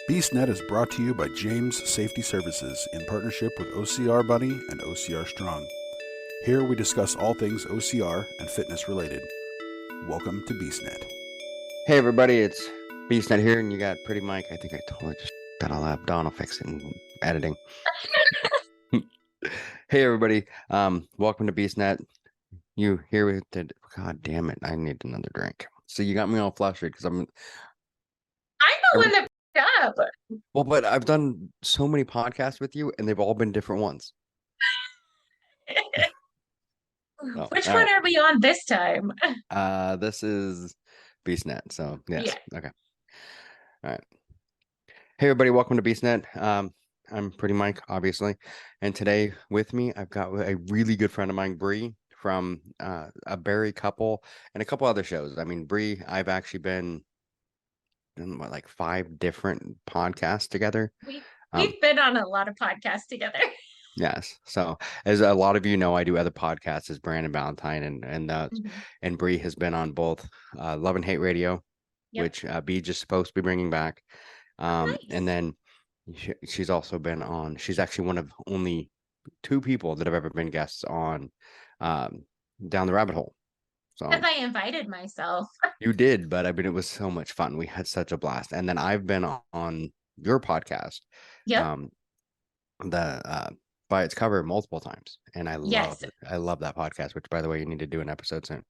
BeastNet is brought to you by James Safety Services in partnership with OCR Buddy and OCR Strong. Here we discuss all things OCR and fitness related. Welcome to BeastNet. Hey everybody, it's BeastNet here, and you got Pretty Mike. I think I totally just got all that. Don will fix it in editing. Hey everybody, welcome to BeastNet. You here with the? God damn it! I need another drink. So you got me all flustered because I'm the one that picked up. Well, but I've done so many podcasts with you, and they've all been different ones. Which one are we on this time? This is BeastNet. So yes, yeah. Okay. All right. Hey everybody, welcome to BeastNet. I'm Pretty Mike, obviously, and today with me I've got a really good friend of mine, Bree, from a Bari couple and a couple other shows. I mean, Bree, I've actually been in like 5 different podcasts together. We've been on a lot of podcasts together. Yes. So as a lot of you know, I do other podcasts as Brandon Valentine, and Bree has been on both Love and Hate Radio, which B just supposed to be bringing back. Nice. And then she's also been on, she's actually one of only 2 people that have ever been guests on Down the Rabbit Hole. So because I invited myself. You did, but I mean, it was so much fun. We had such a blast. And then I've been on your podcast, the By Its Cover, multiple times, and I love it. I love that podcast. Which, by the way, you need to do an episode soon.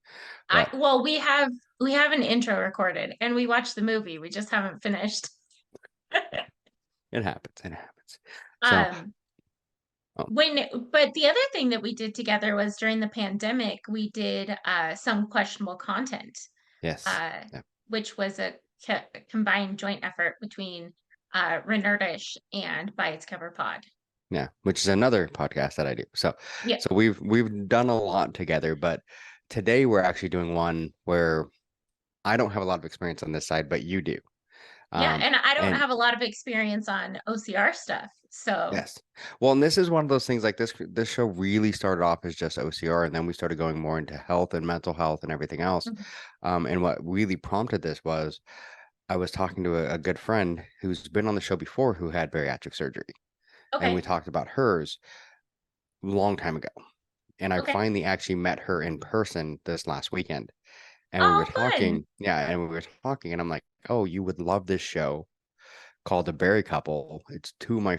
Well, we have an intro recorded, and we watched the movie. We just haven't finished. It happens. So, but the other thing that we did together was during the pandemic, we did some questionable content. Yes. Which was a combined joint effort between Renerdish and By Its Cover Pod. Yeah, which is another podcast that I do. So we've done a lot together, but today we're actually doing one where I don't have a lot of experience on this side, but you do. And I don't have a lot of experience on OCR stuff. So yes. Well, and this is one of those things, like this show really started off as just OCR, and then we started going more into health and mental health and everything else. And what really prompted this was I was talking to a good friend who's been on the show before who had bariatric surgery. And we talked about hers a long time ago. And I finally actually met her in person this last weekend. And we were talking. And we were talking, and I'm like, oh, you would love this show called The Bari Couple. It's 2 of my,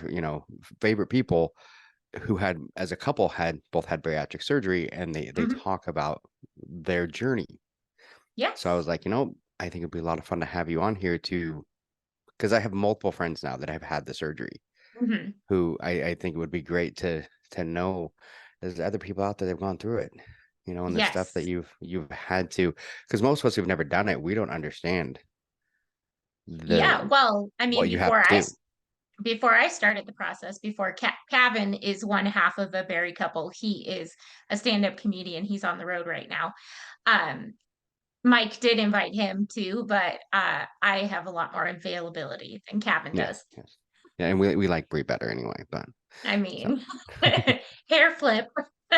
favorite people who had, as a couple, both had bariatric surgery, and they talk about their journey. Yeah. So I was like, I think it'd be a lot of fun to have you on here too, because I have multiple friends now that have had the surgery. Who I think it would be great to know there's other people out there that have gone through it, and the stuff that you've had to, because most of us who've never done it, we don't understand. Well, I mean, before I started the process, before Kevin is one half of the Bari Couple, he is a stand-up comedian. He's on the road right now. Mike did invite him too, but I have a lot more availability than Kevin does. Yes. Yeah, and we like Bree better anyway, but I mean, hair flip.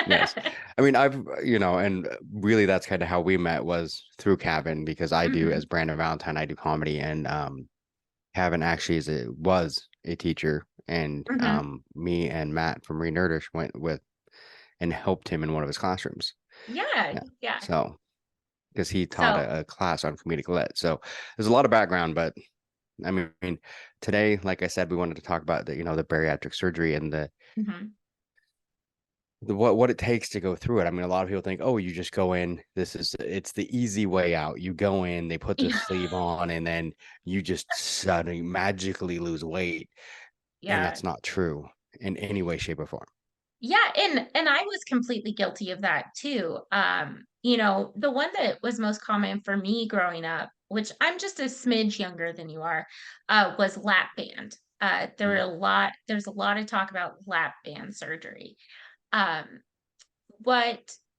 Yes. I mean, I've, and really that's kind of how we met, was through Kevin, because I do, as Brandon Valentine, I do comedy, and Kevin actually was a teacher, and me and Matt from Renerdish went with and helped him in one of his classrooms. Yeah. So, because he taught a class on comedic lit. So there's a lot of background, but I mean, today, like I said, we wanted to talk about the bariatric surgery and the what it takes to go through it. I mean, a lot of people think, oh, you just go in, it's the easy way out. You go in, they put the sleeve on, and then you just suddenly magically lose weight. Yeah. And that's not true in any way, shape, or form. Yeah, and I was completely guilty of that too. The one that was most common for me growing up, which I'm just a smidge younger than you are, was lap band. There's a lot of talk about lap band surgery.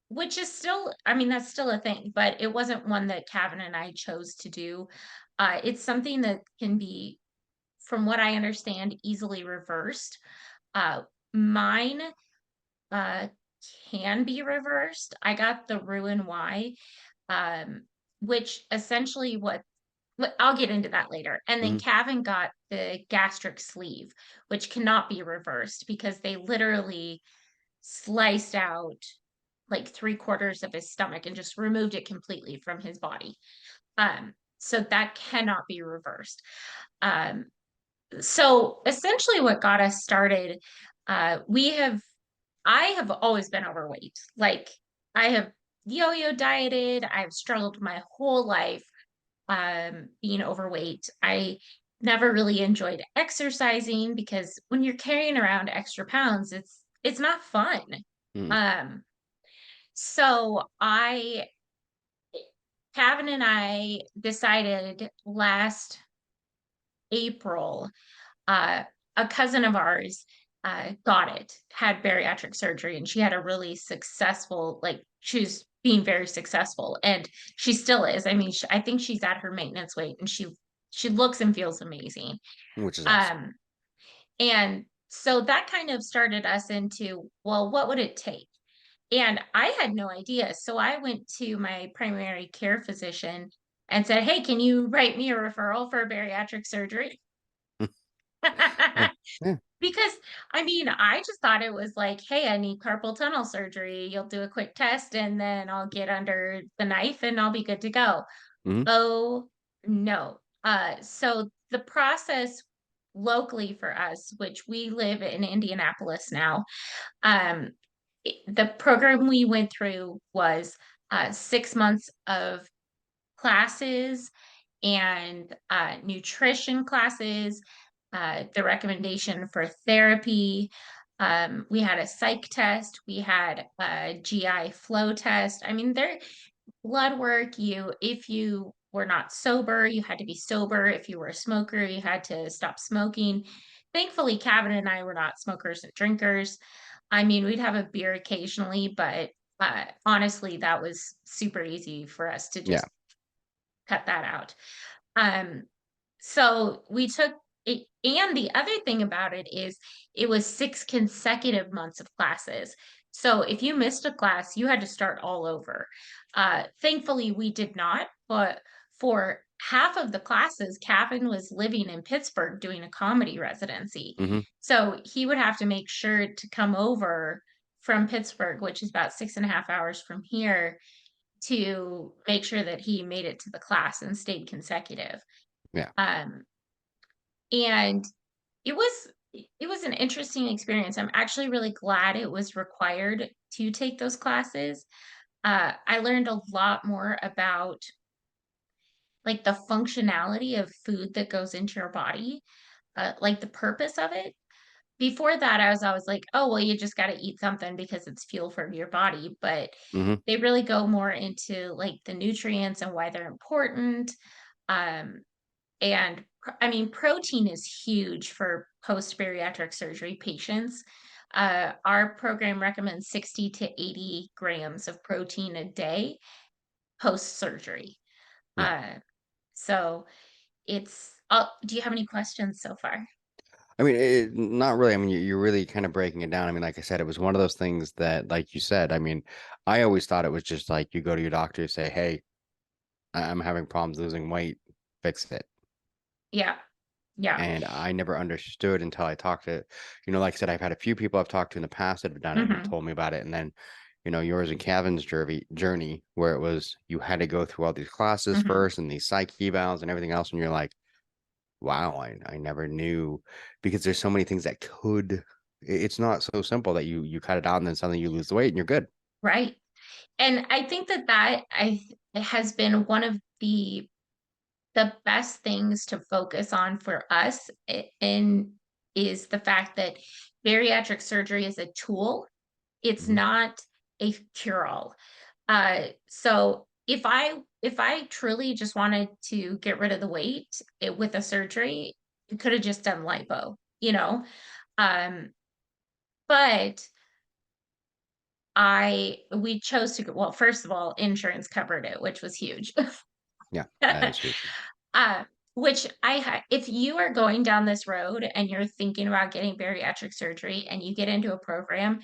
Which is still, I mean, that's still a thing, but it wasn't one that Kevin and I chose to do. It's something that can be, from what I understand, easily reversed. Mine can be reversed. I got the Roux-en-Y, which essentially but I'll get into that later. And then Mhm. Kevin got the gastric sleeve, which cannot be reversed because they literally sliced out like 3/4 of his stomach and just removed it completely from his body. So that cannot be reversed. Um, so essentially what got us started, we have I have always been overweight. Like I have yo-yo dieted, I've struggled my whole life being overweight. I never really enjoyed exercising because when you're carrying around extra pounds, it's not fun. Mhm. Um, so I Kevin and I decided last April, uh, a cousin of ours got it, had bariatric surgery, and she had a really successful, like, she was being very successful, and she still is. I mean, I think she's at her maintenance weight, and she looks and feels amazing. Which is awesome. Um, and so that kind of started us into, well, what would it take? And I had no idea. So I went to my primary care physician and said, "Hey, can you write me a referral for bariatric surgery?" Yeah. Yeah. Because I mean, I just thought it was like, "Hey, I need carpal tunnel surgery. You'll do a quick test and then I'll get under the knife and I'll be good to go." Mhm. Oh, no. So the process locally for us, which we live in Indianapolis now, um, the program we went through was 6 months of classes and nutrition classes, the recommendation for therapy. We had a psych test, we had a GI flow test. I mean, there blood work, if you were not sober, you had to be sober. If you were a smoker, you had to stop smoking. Thankfully, Kevin and I were not smokers and drinkers. I mean, we'd have a beer occasionally, but honestly, that was super easy for us to Yeah. just cut that out. Um, so we took it, and the other thing about it is it was 6 consecutive months of classes. So if you missed a class, you had to start all over. Thankfully, we did not, but for half of the classes, Kevin was living in Pittsburgh doing a comedy residency. Mhm. So he would have to make sure to come over from Pittsburgh, which is about 6.5 hours from here, to make sure that he made it to the class and stayed consecutive. Yeah. Um, and it was it was an interesting experience. I'm actually really glad it was required to take those classes. I learned a lot more about like the functionality of food that goes into your body, like the purpose of it. Before that, I was always like, oh, well, you just got to eat something because it's fuel for your body. But Mhm. they really go more into like the nutrients and why they're important. Um, and I mean, protein is huge for post bariatric surgery patients. Our program recommends 60 to 80 grams of protein a day post surgery. Yeah. Uh, so do you have any questions so far? I mean, not really. I mean, you're really kind of breaking it down. I mean, like I said, it was one of those things that, like you said, I mean, I always thought it was just like you go to your doctor, say, "Hey, I'm having problems losing weight, fix it." Yeah. Yeah. And I never understood until I talked to, like I said, I've had a few people I've talked to in the past that have done it and have Hmm. told me about it. And then, yours and Kevin's journey where it was you had to go through all these classes Hmm. first and these psych evals and everything else. And you're like, wow, I never knew because there's so many things that it's not so simple that you cut it out and then suddenly you lose the weight and you're good. Right. And I think it has been one of the best things to focus on for us in is the fact that bariatric surgery is a tool. It's Hmm. not a cure-all. So if I truly just wanted to get rid of the weight with a surgery, you could have just done lipo, you know? Um, but we chose to go, well, first of all, insurance covered it, which was huge. Yeah, that is huge. Uh, which if you are going down this road and you're thinking about getting bariatric surgery and you get into a program,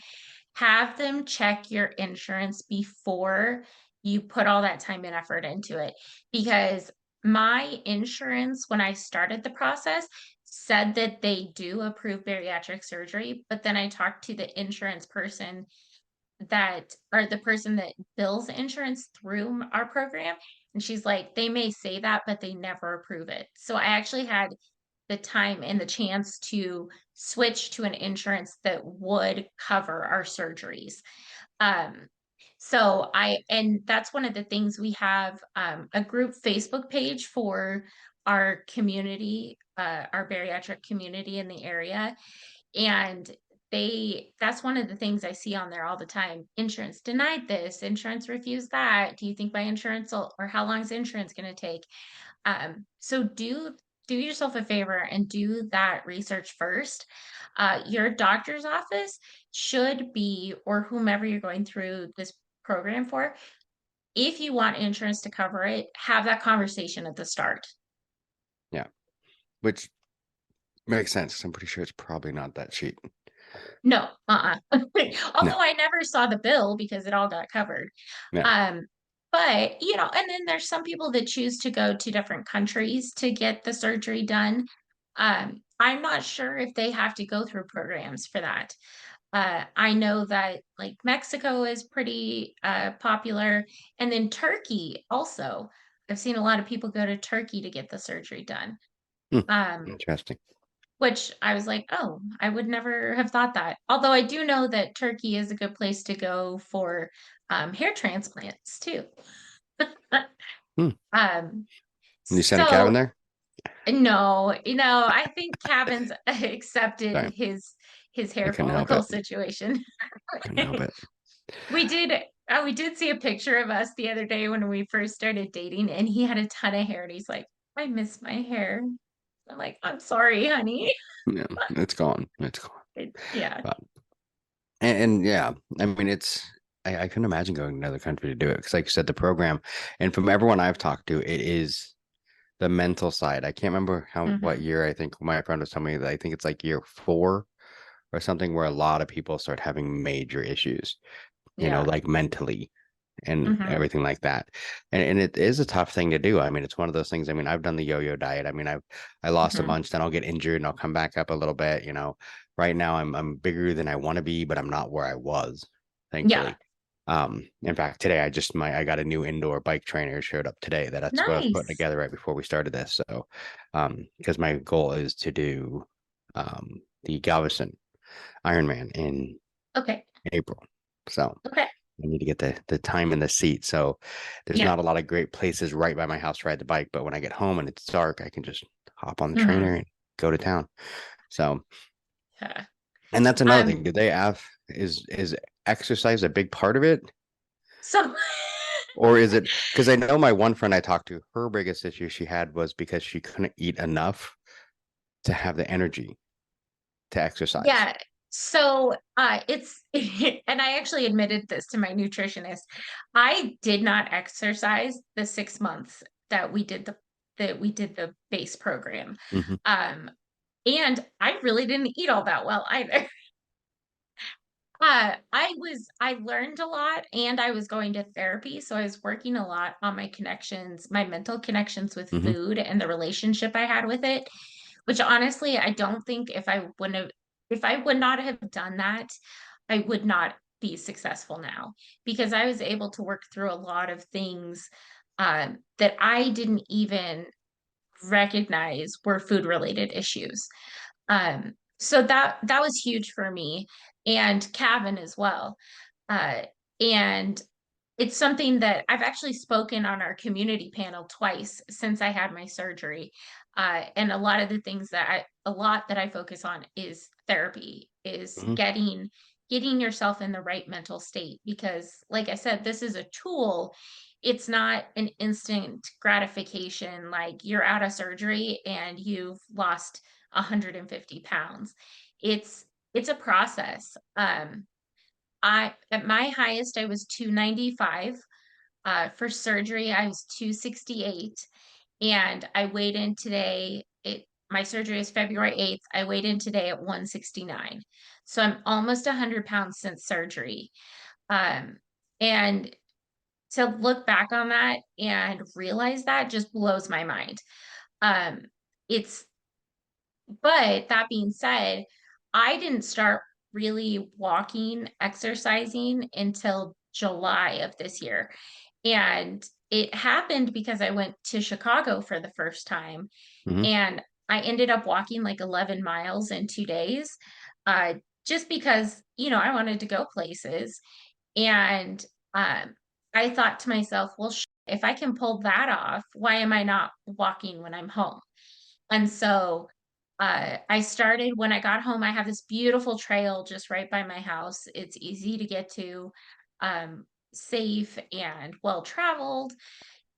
have them check your insurance before you put all that time and effort into it. Because my insurance, when I started the process, said that they do approve bariatric surgery, but then I talked to the insurance person that or the person that bills insurance through our program, and she's like, "They may say that, but they never approve it." So I actually had the time and the chance to switch to an insurance that would cover our surgeries. Um, so and that's one of the things we have, a group Facebook page for our community, our bariatric community in the area. And that's one of the things I see on there all the time. Insurance denied this, insurance refused that. Do you think my insurance will, or how long is insurance going to take? So do yourself a favor and do that research first. Your doctor's office should be, or whomever you're going through this program for, if you want insurance to cover it, have that conversation at the start. Yeah, which makes sense 'cause I'm pretty sure it's probably not that cheap. No, No, although I never saw the bill because it all got covered. yeah. Um, but and then there's some people that choose to go to different countries to get the surgery done. I'm not sure if they have to go through programs for that. I know that like Mexico is pretty popular, and then Turkey also. I've seen a lot of people go to Turkey to get the surgery done. Hmm, Um, interesting. which I was like, "Oh, I would never have thought that." Although I do know that Turkey is a good place to go for, hair transplants too. Hmm. Um, And you sent a cabin so there? no, I think Kevin's accepted Sorry, his I hair couldn't help follicle it. situation. Couldn't help it. We did we did see a picture of us the other day when we first started dating, and he had a ton of hair, and he's like, "I miss my hair." I'm like, "I'm sorry, honey." Yeah, it's gone. It's gone. Yeah. But and yeah, I mean, I couldn't imagine going to another country to do it because, like you said, the program, and from everyone I've talked to, it is the mental side. I can't remember what Mhm. year. I think my friend was telling me that I think it's like year 4 or something where a lot of people start having major issues, Yeah. like mentally and Mhm. everything like that. And it is a tough thing to do. I mean, it's one of those things. I mean, I've done the yo-yo diet. I mean, I lost a Mhm. bunch, then I'll get injured and I'll come back up a little bit. Right now I'm bigger than I want to be, but I'm not where I was, Yeah. thankfully. In fact, today I got a new indoor bike trainer showed up today that's what I was putting Nice. together right before we started this. So, because my goal is to do the Galveston Ironman in Okay. April. So Okay. I need to get the time in the seat. So there's Yeah. not a lot of great places right by my house to ride the bike, but when I get home and it's dark, I can just hop on the Mhm. trainer and go to town. So, Yeah. and that's another Um, thing. Do they have is exercise a big part of it? so Or is it because I know my one friend I talked to, her biggest issue she had was because she couldn't eat enough to have the energy to exercise. yeah. So it's and I actually admitted this to my nutritionist. I did not exercise the 6 months that we did the base program. Hmm. Um, and I really didn't eat all that well either. I learned a lot and I was going to therapy, so I was working a lot on my connections, my mental connections with Hmm. food and the relationship I had with it, which honestly, I don't think if I would not have done that, I would not be successful now because I was able to work through a lot of things that I didn't even recognize were food related issues. So that was huge for me and Kevin as well. Uh, and it's something that I've actually spoken on our community panel twice since I had my surgery. And a lot that I focus on is therapy, is Hmm. getting yourself in the right mental state. Because like I said, this is a tool. It's not an instant gratification, like you're out of surgery and you've lost 150 pounds. It's it's a process. I at my highest I was 295. For surgery I was 268, and I weighed in today. It My surgery is February 8th. I weighed in today at 169. So I'm almost 100 pounds since surgery. Um, and to look back on that and realize that just blows my mind. Um, it's But that being said, I didn't start really walking, exercising until July of this year. And it happened because I went to Chicago for the first time, Hmm. and I ended up walking like 11 miles in 2 days, uh, just because, I wanted to go places. And I thought to myself, well, if I can pull that off, why am I not walking when I'm home? And so I started when I got home. I have this beautiful trail just right by my house. It's easy to get to, um, safe and well traveled.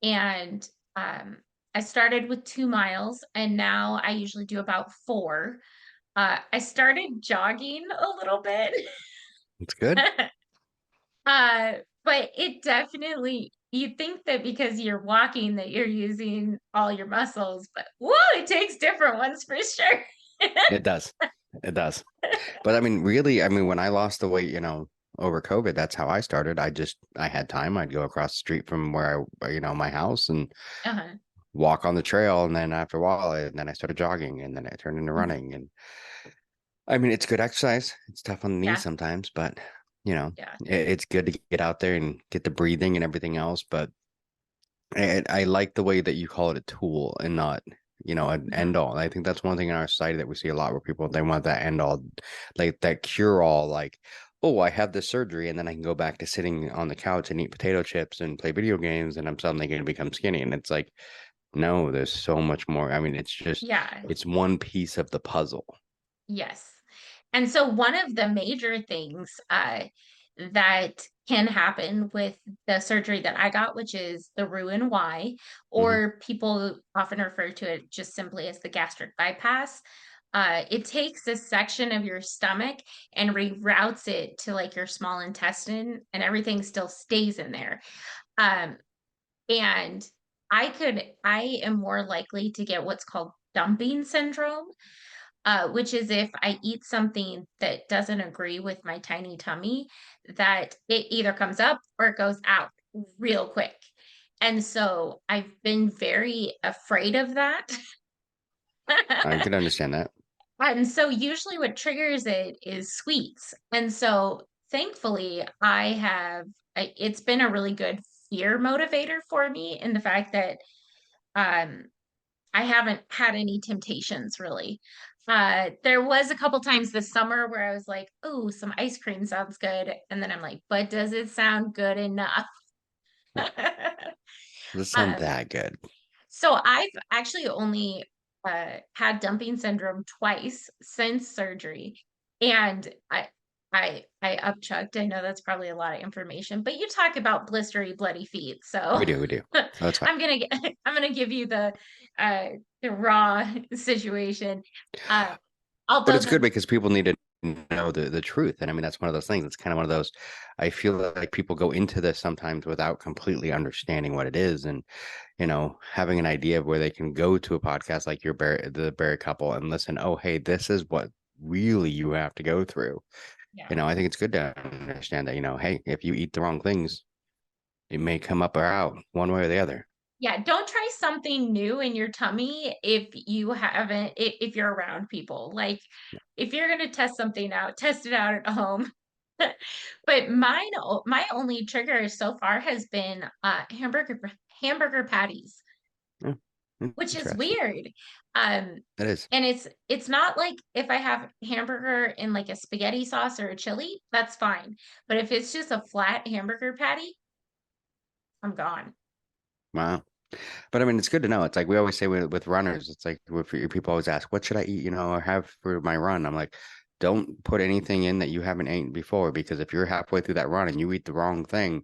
And um, I started with 2 miles, and now I usually do about four. I started jogging a little bit. It's good. Uh, but it definitely, you think that because you're walking that you're using all your muscles, but whoa, it takes different ones for sure. It does. It does. But I mean, really, I mean, when I lost the weight, over COVID, that's how I started. I had time. I'd go across the street from where my house and Uh-huh. walk on the trail. And then after a while, and then I started jogging and then it turned into Mhm. running. And I mean, it's good exercise. It's tough on the knees Yeah, sometimes, but you know, yeah. it's good to get out there and get the breathing and everything else. But I like the way that you call it a tool and not, an Mhm. end all. I think that's one thing in our society that we see a lot where people they want that end all, like that cure all, like, oh, I have this surgery and then I can go back to sitting on the couch and eat potato chips and play video games and I'm suddenly going to become skinny. And it's like, no, there's so much more. I mean, Yeah. it's one piece of the puzzle. Yes. And so one of the major things that can happen with the surgery that I got, which is the Roux-en-Y, Hmm. or people often refer to it just simply as the gastric bypass. It takes a section of your stomach and reroutes it to like your small intestine, and everything still stays in there. Um, and I am more likely to get what's called dumping syndrome, which is if I eat something that doesn't agree with my tiny tummy, that it either comes up or it goes out real quick. And so I've been very afraid of that. I can understand that. And so usually what triggers it is sweets. And so thankfully, it's been a really good fear motivator for me in the fact that um, I haven't had any temptations really. There was a couple times this summer where I was like, "Oh, some ice cream sounds good," and then I'm like, "But does it sound good enough?" Doesn't sound um, that good. so I've actually only had dumping syndrome twice since surgery, and I upchucked. I know that's probably a lot of information, but you talk about blistery, bloody feet, so We do. So that's fine. I'm gonna give you uh, the raw situation. Uh, But although it's good the because people need to know the truth. And I mean, that's one of those things. It's kind of one of those, I feel like people go into this sometimes without completely understanding what it is. And, having an idea of where they can go to a podcast like the Barry couple and listen, oh, hey, this is what really you have to go through. Yeah. I think it's good to understand that, hey, if you eat the wrong things, it may come up or out one way or the other. Yeah, don't try something new in your tummy if you haven't if you're around people. Like, if you're gonna test something out, test it out at home. But my only trigger so far has been, hamburger patties, Yeah, which is interesting. weird. Um, It is. and it's not like if I have hamburger in, like, a spaghetti sauce or a chili, that's fine. But if it's just a flat hamburger patty, I'm gone. Wow. But I mean, it's good to know. It's like we always say with runners, it's like people always ask, what should I eat, or have for my run? I'm like, don't put anything in that you haven't eaten before, because if you're halfway through that run and you eat the wrong thing,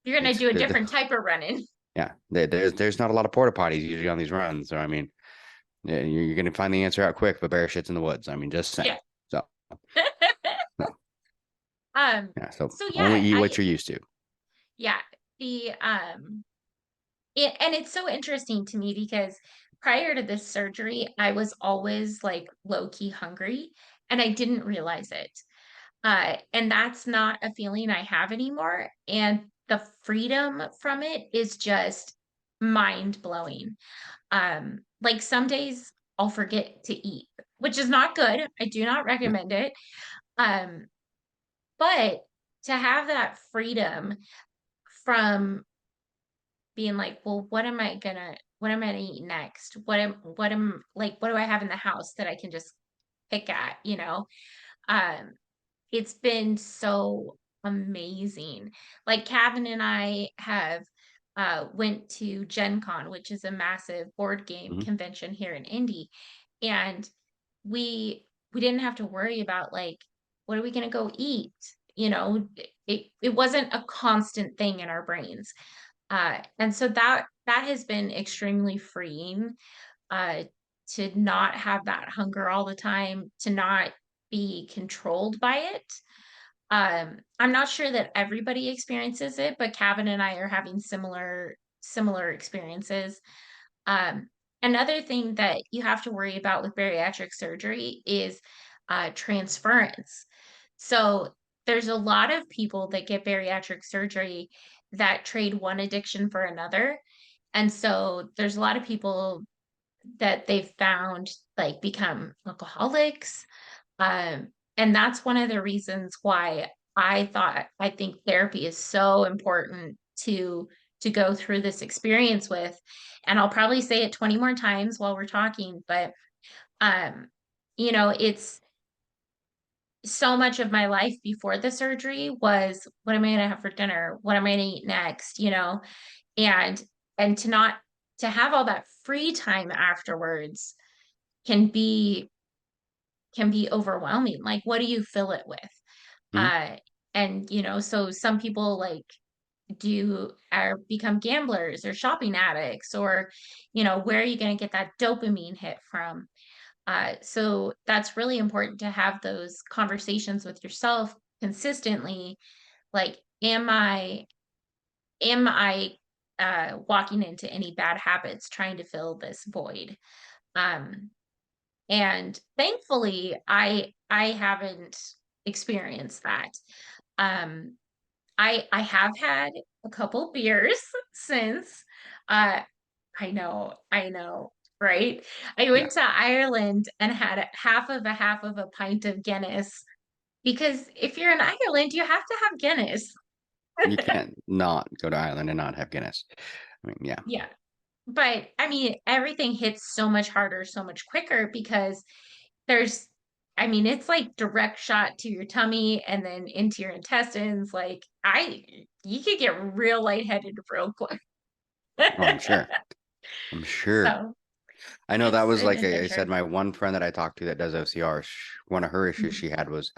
You're gonna it's do a different type of running. yeah, there's not a lot of porta potties usually on these runs. So I mean, yeah, you're gonna find the answer out quick, but bear shit's in the woods. I mean, just saying. Yeah. So no, Um, yeah, so so only yeah, eat what you're used to. yeah, the and it's so interesting to me because prior to this surgery, I was always like low key hungry and I didn't realize it. And that's not a feeling I have anymore. And the freedom from it is just mind blowing. Like some days I'll forget to eat, which is not good. I do not Yeah. recommend it. Um, but to have that freedom from being like, well, what am I gonna eat next? What do I have in the house that I can just pick at, you know? Um, it's been so amazing. Like Kevin and I have went to Gen Con, which is a massive board game Mhm. convention here in Indy, and we didn't have to worry about like what are we going to go eat? You know, it wasn't a constant thing in our brains. And so that has been extremely freeing, uh, to not have that hunger all the time, to not be controlled by it. I'm not sure that everybody experiences it, but Kevin and I are having similar experiences. Um, Another thing that you have to worry about with bariatric surgery is transference. So there's a lot of people that get bariatric surgery that trade one addiction for another. And so there's a lot of people that they've found like become alcoholics. And that's one of the reasons why I think therapy is so important to go through this experience with. And I'll probably say it 20 more times while we're talking, but um, it's so much of my life before the surgery was what am I gonna have for dinner? What am I gonna eat next? And to not to have all that free time afterwards can be overwhelming. Like, what do you fill it with? Mhm. Uh, and so some people like do or become gamblers or shopping addicts, or where are you going to get that dopamine hit from? So that's really important to have those conversations with yourself consistently. Like, am I walking into any bad habits trying to fill this void? Um, and thankfully I haven't experienced that. um I have had a couple beers since. uh I know, right? I Yeah. went to Ireland and had half of a pint of Guinness, because if you're in Ireland you have to have Guinness. You can't not go to Ireland and not have Guinness. I mean, yeah. Yeah, but I mean everything hits so much harder, so much quicker, because there's it's like direct shot to your tummy and then into your intestines. Like, you could get real lightheaded real quick. Oh, I'm sure. I'm sure. So I know that it's was an like I adventure. said, my one friend that I talked to that does OCR, one of her issues Mhm. she had was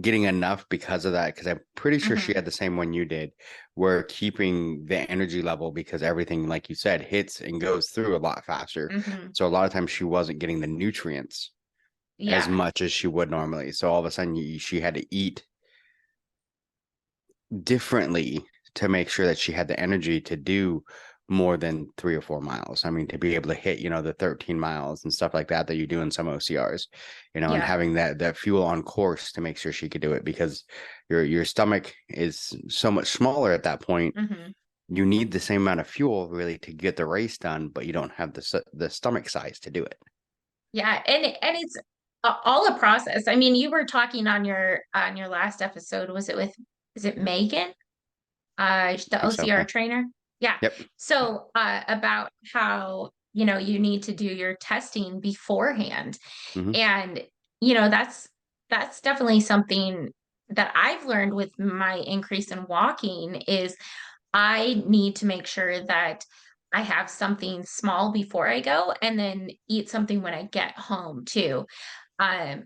getting enough because of that. Because I'm pretty sure she Mhm. had the same one you did, where keeping the energy level because everything, like you said, hits and goes through a lot faster. Mhm. So a lot of times she wasn't getting the nutrients as Yeah. much as she would normally. So all of a sudden she had to eat differently to make sure that she had the energy to do more than 3 or 4 miles. I mean, to be able to hit, the 13 miles and stuff like that that you do in some OCRs, and Yeah. having that fuel on course to make sure she could do it because your stomach is so much smaller at that point. Mhm. You need the same amount of fuel really to get the race done, but you don't have the stomach size to do it. Yeah, and it's all a process. I mean, you were talking on your last episode. Was it with, is it Megan? I The think so. OCR Yeah. trainer. Yeah. Yep. So, about how, you need to do your testing beforehand. Hmm. And, that's definitely something that I've learned with my increase in walking is I need to make sure that I have something small before I go and then eat something when I get home too. Um,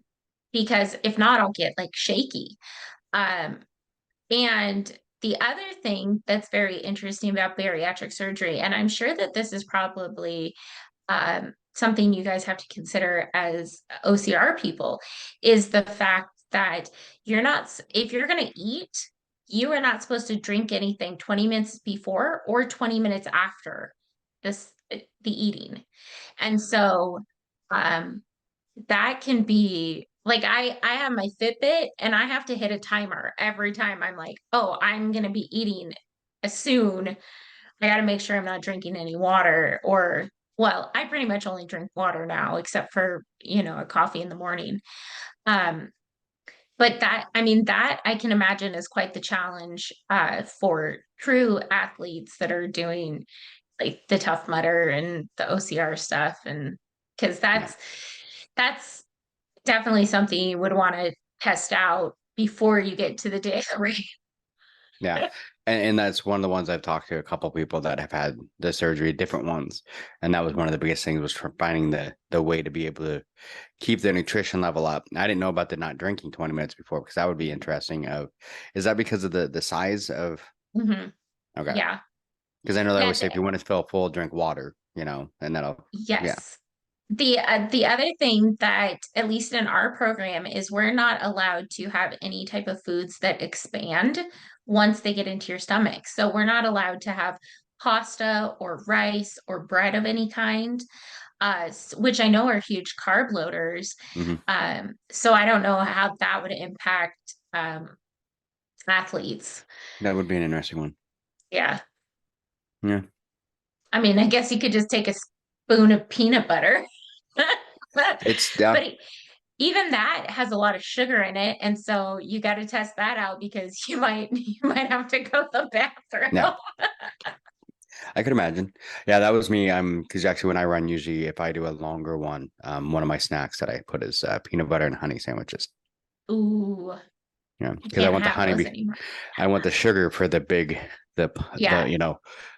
because if not, I'll get like shaky. Um, and the other thing that's very interesting about bariatric surgery, and I'm sure that this is probably something you guys have to consider as OCR people, is the fact that if you're going to eat, you are not supposed to drink anything 20 minutes before or 20 minutes after the eating. And so um, that can be Like I have my Fitbit and I have to hit a timer every time I'm like, oh, I'm gonna be eating soon. I got to make sure I'm not drinking any water or, well, I pretty much only drink water now, except for, a coffee in the morning. Um, but I mean, that I can imagine is quite the challenge for true athletes that are doing like the Tough Mudder and the OCR stuff. And because Yeah. that's definitely something you would want to test out before you get to the day of the race. Yeah. And that's one of the ones I've talked to a couple people that have had the surgery, different ones. And that was one of the biggest things was for finding the way to be able to keep their nutrition level up. I didn't know about the not drinking 20 minutes before because that would be interesting. Is that because of the size of Hmm. okay. Yeah. Because I know they always And say if you want to feel full, drink water, and that'll yeah. yes. The other thing that, at least in our program, is we're not allowed to have any type of foods that expand once they get into your stomach. So we're not allowed to have pasta or rice or bread of any kind, which I know are huge carb loaders. Hmm. So I don't know how that would impact athletes. That would be an interesting one. Yeah. Yeah. I mean, I guess you could just take a spoon of peanut butter. It's yeah. But even that has a lot of sugar in it, and so you got to test that out because you might have to go to the Yeah. bathroom. I could imagine. Yeah, that was me. Because actually when I run, usually if I do a longer one of my snacks that I put is peanut butter and honey sandwiches. Ooh, Yeah, you because I can't want the have honey. those anymore. I want the sugar for the big, the Yeah,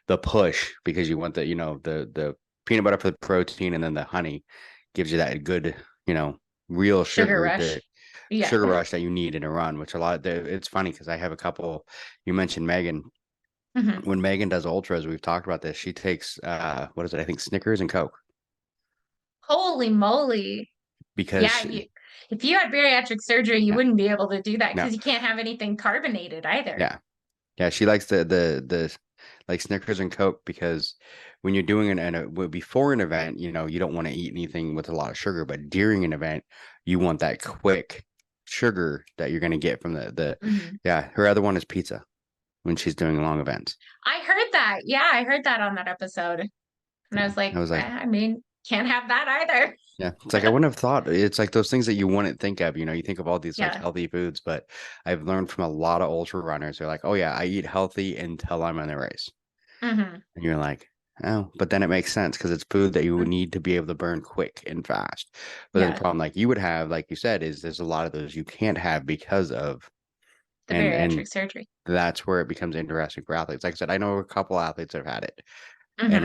the push because you want the peanut butter for the protein and then the honey gives you that good real sugar sugar rush. the Yeah. sugar rush that you need in a run. Which a lot. It's funny because I have a couple. You mentioned Megan. Mhm. When Megan does ultras, we've talked about this. She takes what is it? I think Snickers and Coke Holy moly. because Yeah, if you had bariatric surgery, you yeah, wouldn't be able to do that no, because you can't have anything carbonated either. yeah. Yeah, she likes the like Snickers and Coke because when you're doing before an event, you don't want to eat anything with a lot of sugar, but during an event, you want that quick sugar that you're going to get from the Mhm. yeah, her other one is pizza when she's doing long events. I heard that. Yeah, I heard that on that episode. And I Yeah. was I like, was like, I mean, can't have that either. yeah, it's like I wouldn't have thought it's like those things that you wouldn't think of, you think of all these like Yeah. healthy foods, but I've learned from a lot of ultra runners, they're like, "Oh yeah, I eat healthy until I'm in the race." Hmm. And you're like, oh, but then it makes sense because it's food that you would need to be able to burn quick and fast. But then the Yeah. problem, like you would have, like you said, is there's a lot of those you can't have because of, The and bariatric surgery. that's where it becomes interesting for athletes. Like I said, I know a couple athletes that have had it, and Hmm.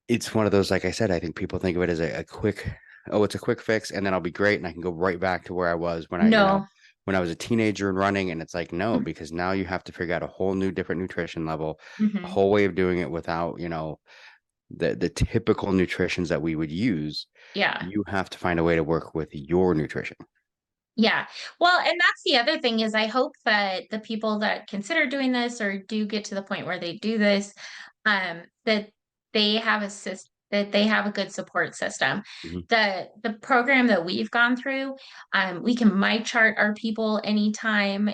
it's one of those. Like I said, I think people think of it as a quick, oh, it's a quick fix, and then I'll be great, and I can go right back to where I was when No. when I was a teenager and running. And it's like no, Hmm. because now you have to figure out a whole new different nutrition level, a Hmm. whole way of doing it without the typical nutritions that we would use. Yeah. You have to find a way to work with your nutrition. Yeah. Well, and that's the other thing is I hope that the people that consider doing this or do get to the point where they do this, that they have that they have a good support system. Mhm. The program that we've gone through, we can mic chart our people anytime,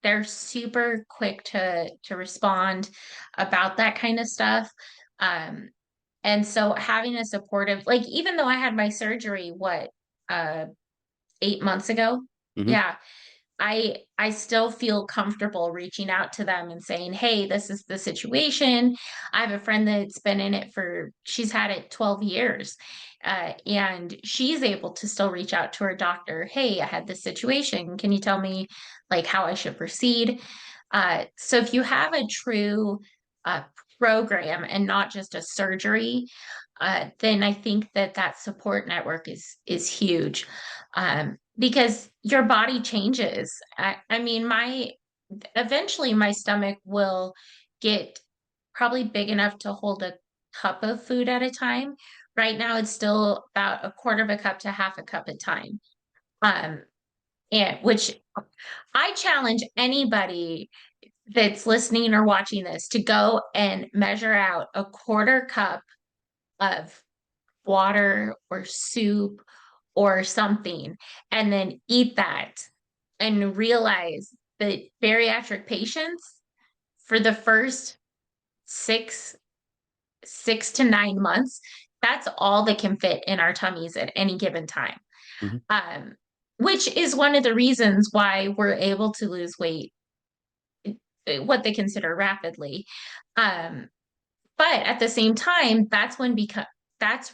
they're super quick to respond about that kind of stuff. Um, and so having a supportive, like even though I had my surgery, uh 8 months ago. Mhm. Yeah. I still feel comfortable reaching out to them and saying, "Hey, this is the situation." I have a friend that's been in it she's had it 12 years. And she's able to still reach out to her doctor. "Hey, I had this situation. Can you tell me like how I should proceed?" So if you have a true uh, program and not just a surgery, then I think that support network is huge, because your body changes. I mean, my eventually my stomach will get probably big enough to hold a cup of food at a time. Right now, it's still about a quarter of a cup to half a cup at a time. Um, and which I challenge anybody that's listening or watching this to go and measure out a quarter cup of water or soup or something, and then eat that and realize that bariatric patients for the first six 6 to 9 months, that's all that can fit in our tummies at any given time. Mhm. Which is one of the reasons why we're able to lose weight, what they consider rapidly. Um, but at the same time, that's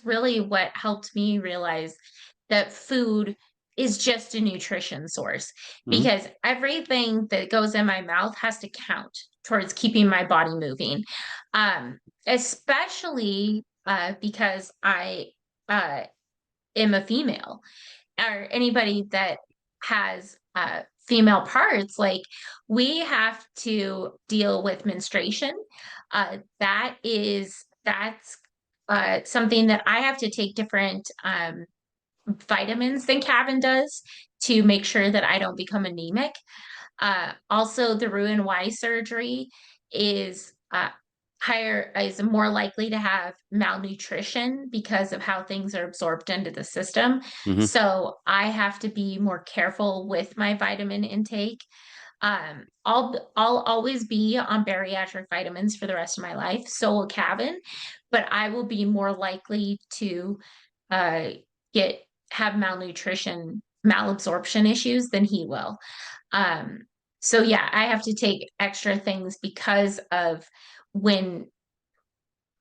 really what helped me realize that food is just a nutrition source, Mhm. because everything that goes in my mouth has to count towards keeping my body moving. Especially because I uh, am a female, or anybody that has female parts, like we have to deal with menstruation. That's something that I have to take different vitamins than Kevin does to make sure that I don't become anemic. Also, the Roux-en-Y surgery is is more likely to have malnutrition because of how things are absorbed into the system. Mhm. So I have to be more careful with my vitamin intake. I'll always be on bariatric vitamins for the rest of my life. So will Kevin, but I will be more likely to uh, get have malnutrition, malabsorption issues than he will. Um, so yeah, I have to take extra things because of when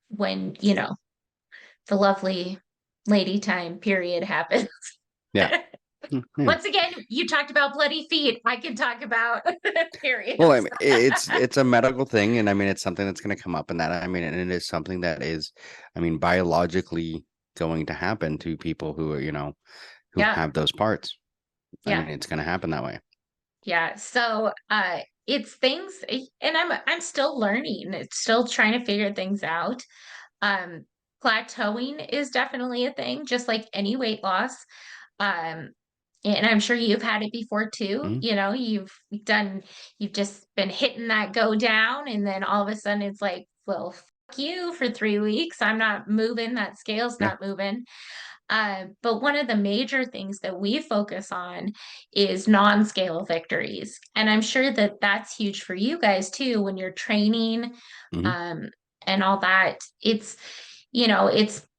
when the lovely lady time period happens. Yeah. Yeah. Once again, you talked about bloody feet. I can talk about Well, I periods. mean, it's a medical thing, and I mean, it's something that's going to come up, and that I mean, and it is something that is, I mean, biologically going to happen to people who are, who Yeah, have those parts. I mean, yeah, it's going to happen that way. yeah. So it's things, and I'm still learning. It's still trying to figure things out. Um, Plateauing is definitely a thing, just like any weight loss. Um, and I'm sure you've had it before too. Mhm. You've just been hitting that go down, and then all of a sudden it's like, well, fuck you for 3 weeks. I'm not moving. That scale's Yeah. not moving. But one of the major things that we focus on is non-scale victories. And I'm sure that that's huge for you guys too when you're training, Mhm. um, and all that. It's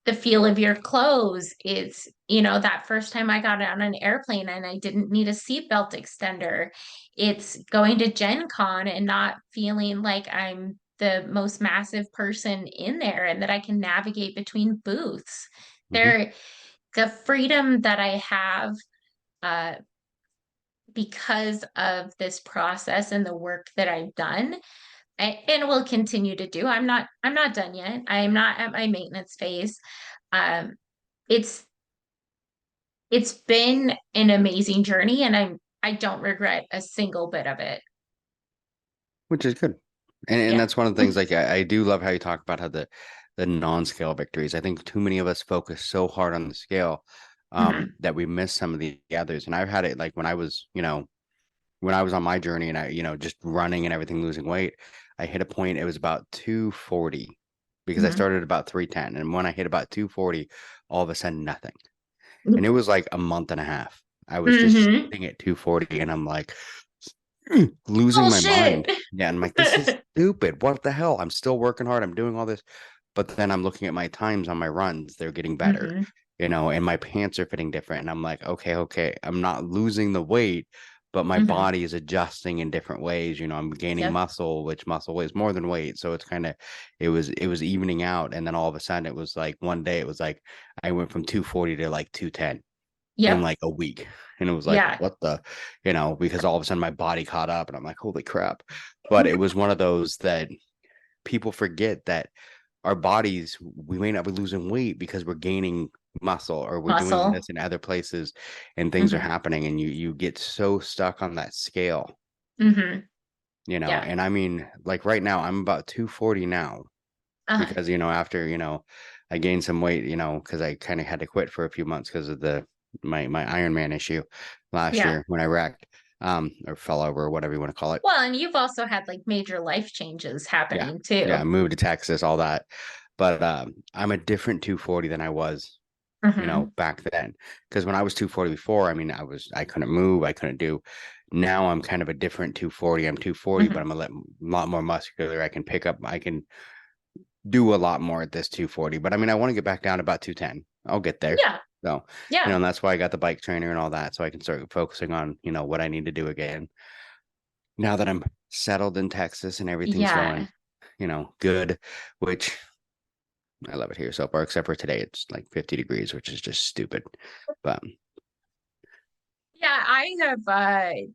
the feel of your clothes. It's that first time I got on an airplane and I didn't need a seatbelt extender. It's going to Gen Con and not feeling like I'm the most massive person in there and that I can navigate between booths. Mhm. There, the freedom that I have uh, because of this process and the work that I've done, and will continue to do. I'm not done yet. I am not at my maintenance phase. Um, it's it's been an amazing journey, and I don't regret a single bit of it. Which is good. And Yeah. that's one of the things, like I do love how you talk about how the non-scale victories. I think too many of us focus so hard on the scale Mhm. that we miss some of the others. And I've had it like when I was on my journey and I, just running and everything, losing weight, I hit a point, it was about 240 because I Mhm. started about 310. And when I hit about 240, all of a sudden nothing. And it was like a month and a half. I was just Mhm. sitting at 240 and I'm like losing my Bullshit. mind. Yeah, and I'm like, this is stupid. What the hell? I'm still working hard. I'm doing all this. But then I'm looking at my times on my runs. They're getting better, Mhm. and my pants are fitting different. And I'm like, okay, okay. I'm not losing the weight, but my Mhm. body is adjusting in different ways. I'm gaining Yep. muscle, which muscle weighs more than weight. So it's kind of, it was evening out. And then all of a sudden it was like one day it was like I went from 240 to like 210 in Yep. like a week. And it was like, Yeah. what the, because all of a sudden my body caught up and I'm like, holy crap. But it was one of those that people forget that our bodies, we may not be losing weight because we're gaining muscle or we're doing Muscle. this in other places and things are Mhm. happening and you get so stuck on that scale, Mhm. Yeah. and I mean, like right now, I'm about 240 now Uh, because, after, I gained some weight, because I kind of had to quit for a few months because of my Ironman issue last yeah. year when I wrecked, or fell over or whatever you want to call it. Well, and you've also had like major life changes Yeah. happening Yeah. I too. moved to Texas, all that. but I'm a different 240 than I was, Mhm. back then. Because when I was 240 before, I mean, I couldn't move, I couldn't do. Now I'm kind of a different 240. I'm 240, but Mhm. I'm a lot more muscular. I can pick up, I can do a lot more at this 240. But I mean, I want to get back down to about 210. I'll get there. Yeah. So, Yeah. and that's why I got the bike trainer and all that, so I can start focusing on, what I need to do again. Now that I'm settled in Texas and everything's going, Yeah. good, which I love it here so far, except for today. It's like 50 degrees, which is just stupid. But Yeah, I have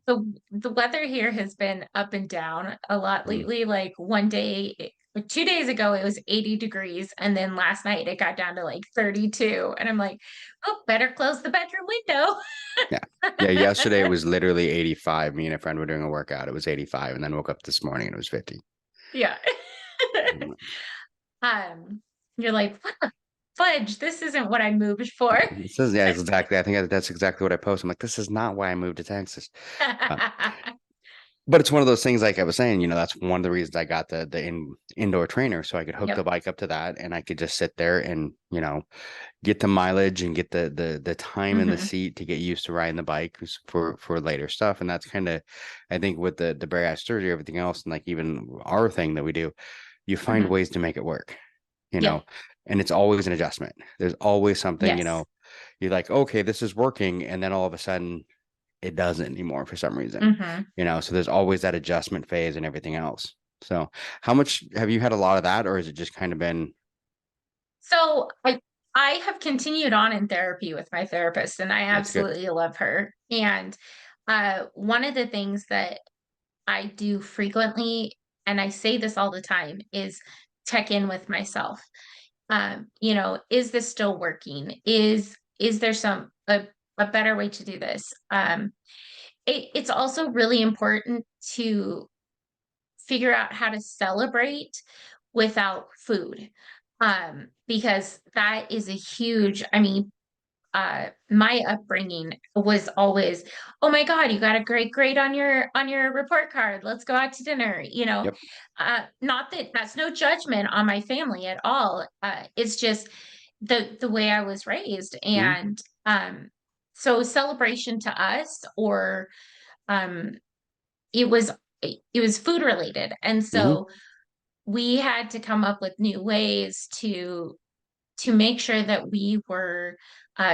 the weather here has been up and down a lot mm, lately. Like one day, like 2 days ago, it was 80 degrees, and then last night it got down to like 32. And I'm like, oh, better close the bedroom window. yeah. Yeah. Yesterday it was literally 85. Me and a friend were doing a workout. It was 85. And then woke up this morning and it was 50. Yeah. Um, you're like, what the fudge? This isn't what I moved for. It says, yeah, exactly. I think that's exactly what I posted. I'm like, this is not why I moved to Texas. But, but it's one of those things, like I was saying, that's one of the reasons I got the indoor trainer, so I could hook the Yep. bike up to that and I could just sit there and, get the mileage and get the time in the Hmm. seat to get used to riding the bike for later stuff. And that's kind of, I think, with the bariatric surgery, everything else, and like even our thing that we do, you find Hmm. ways to make it work, you Yeah. know, and it's always an adjustment. There's always something, Yes. you're like, okay, this is working, and then all of a sudden it doesn't anymore for some reason, Hmm. so there's always that adjustment phase and everything else. So how much have you had a lot of that, or has it just kind of been? So I have continued on in therapy with my therapist, and I That's good. absolutely love her. And one of the things that I do frequently, and I say this all the time, is check in with myself. Is this still working? Is there a better way to do this? It's also really important to figure out how to celebrate without food. Because that is a huge, I mean, my upbringing was always, oh my God, you got a great grade on your report card. Let's go out to dinner. Yep. Not that that's no judgment on my family at all. It's just the way I was raised. Hmm. And so celebration to us, or um it was it was food related. And Hmm. so we had to come up with new ways to make sure that we were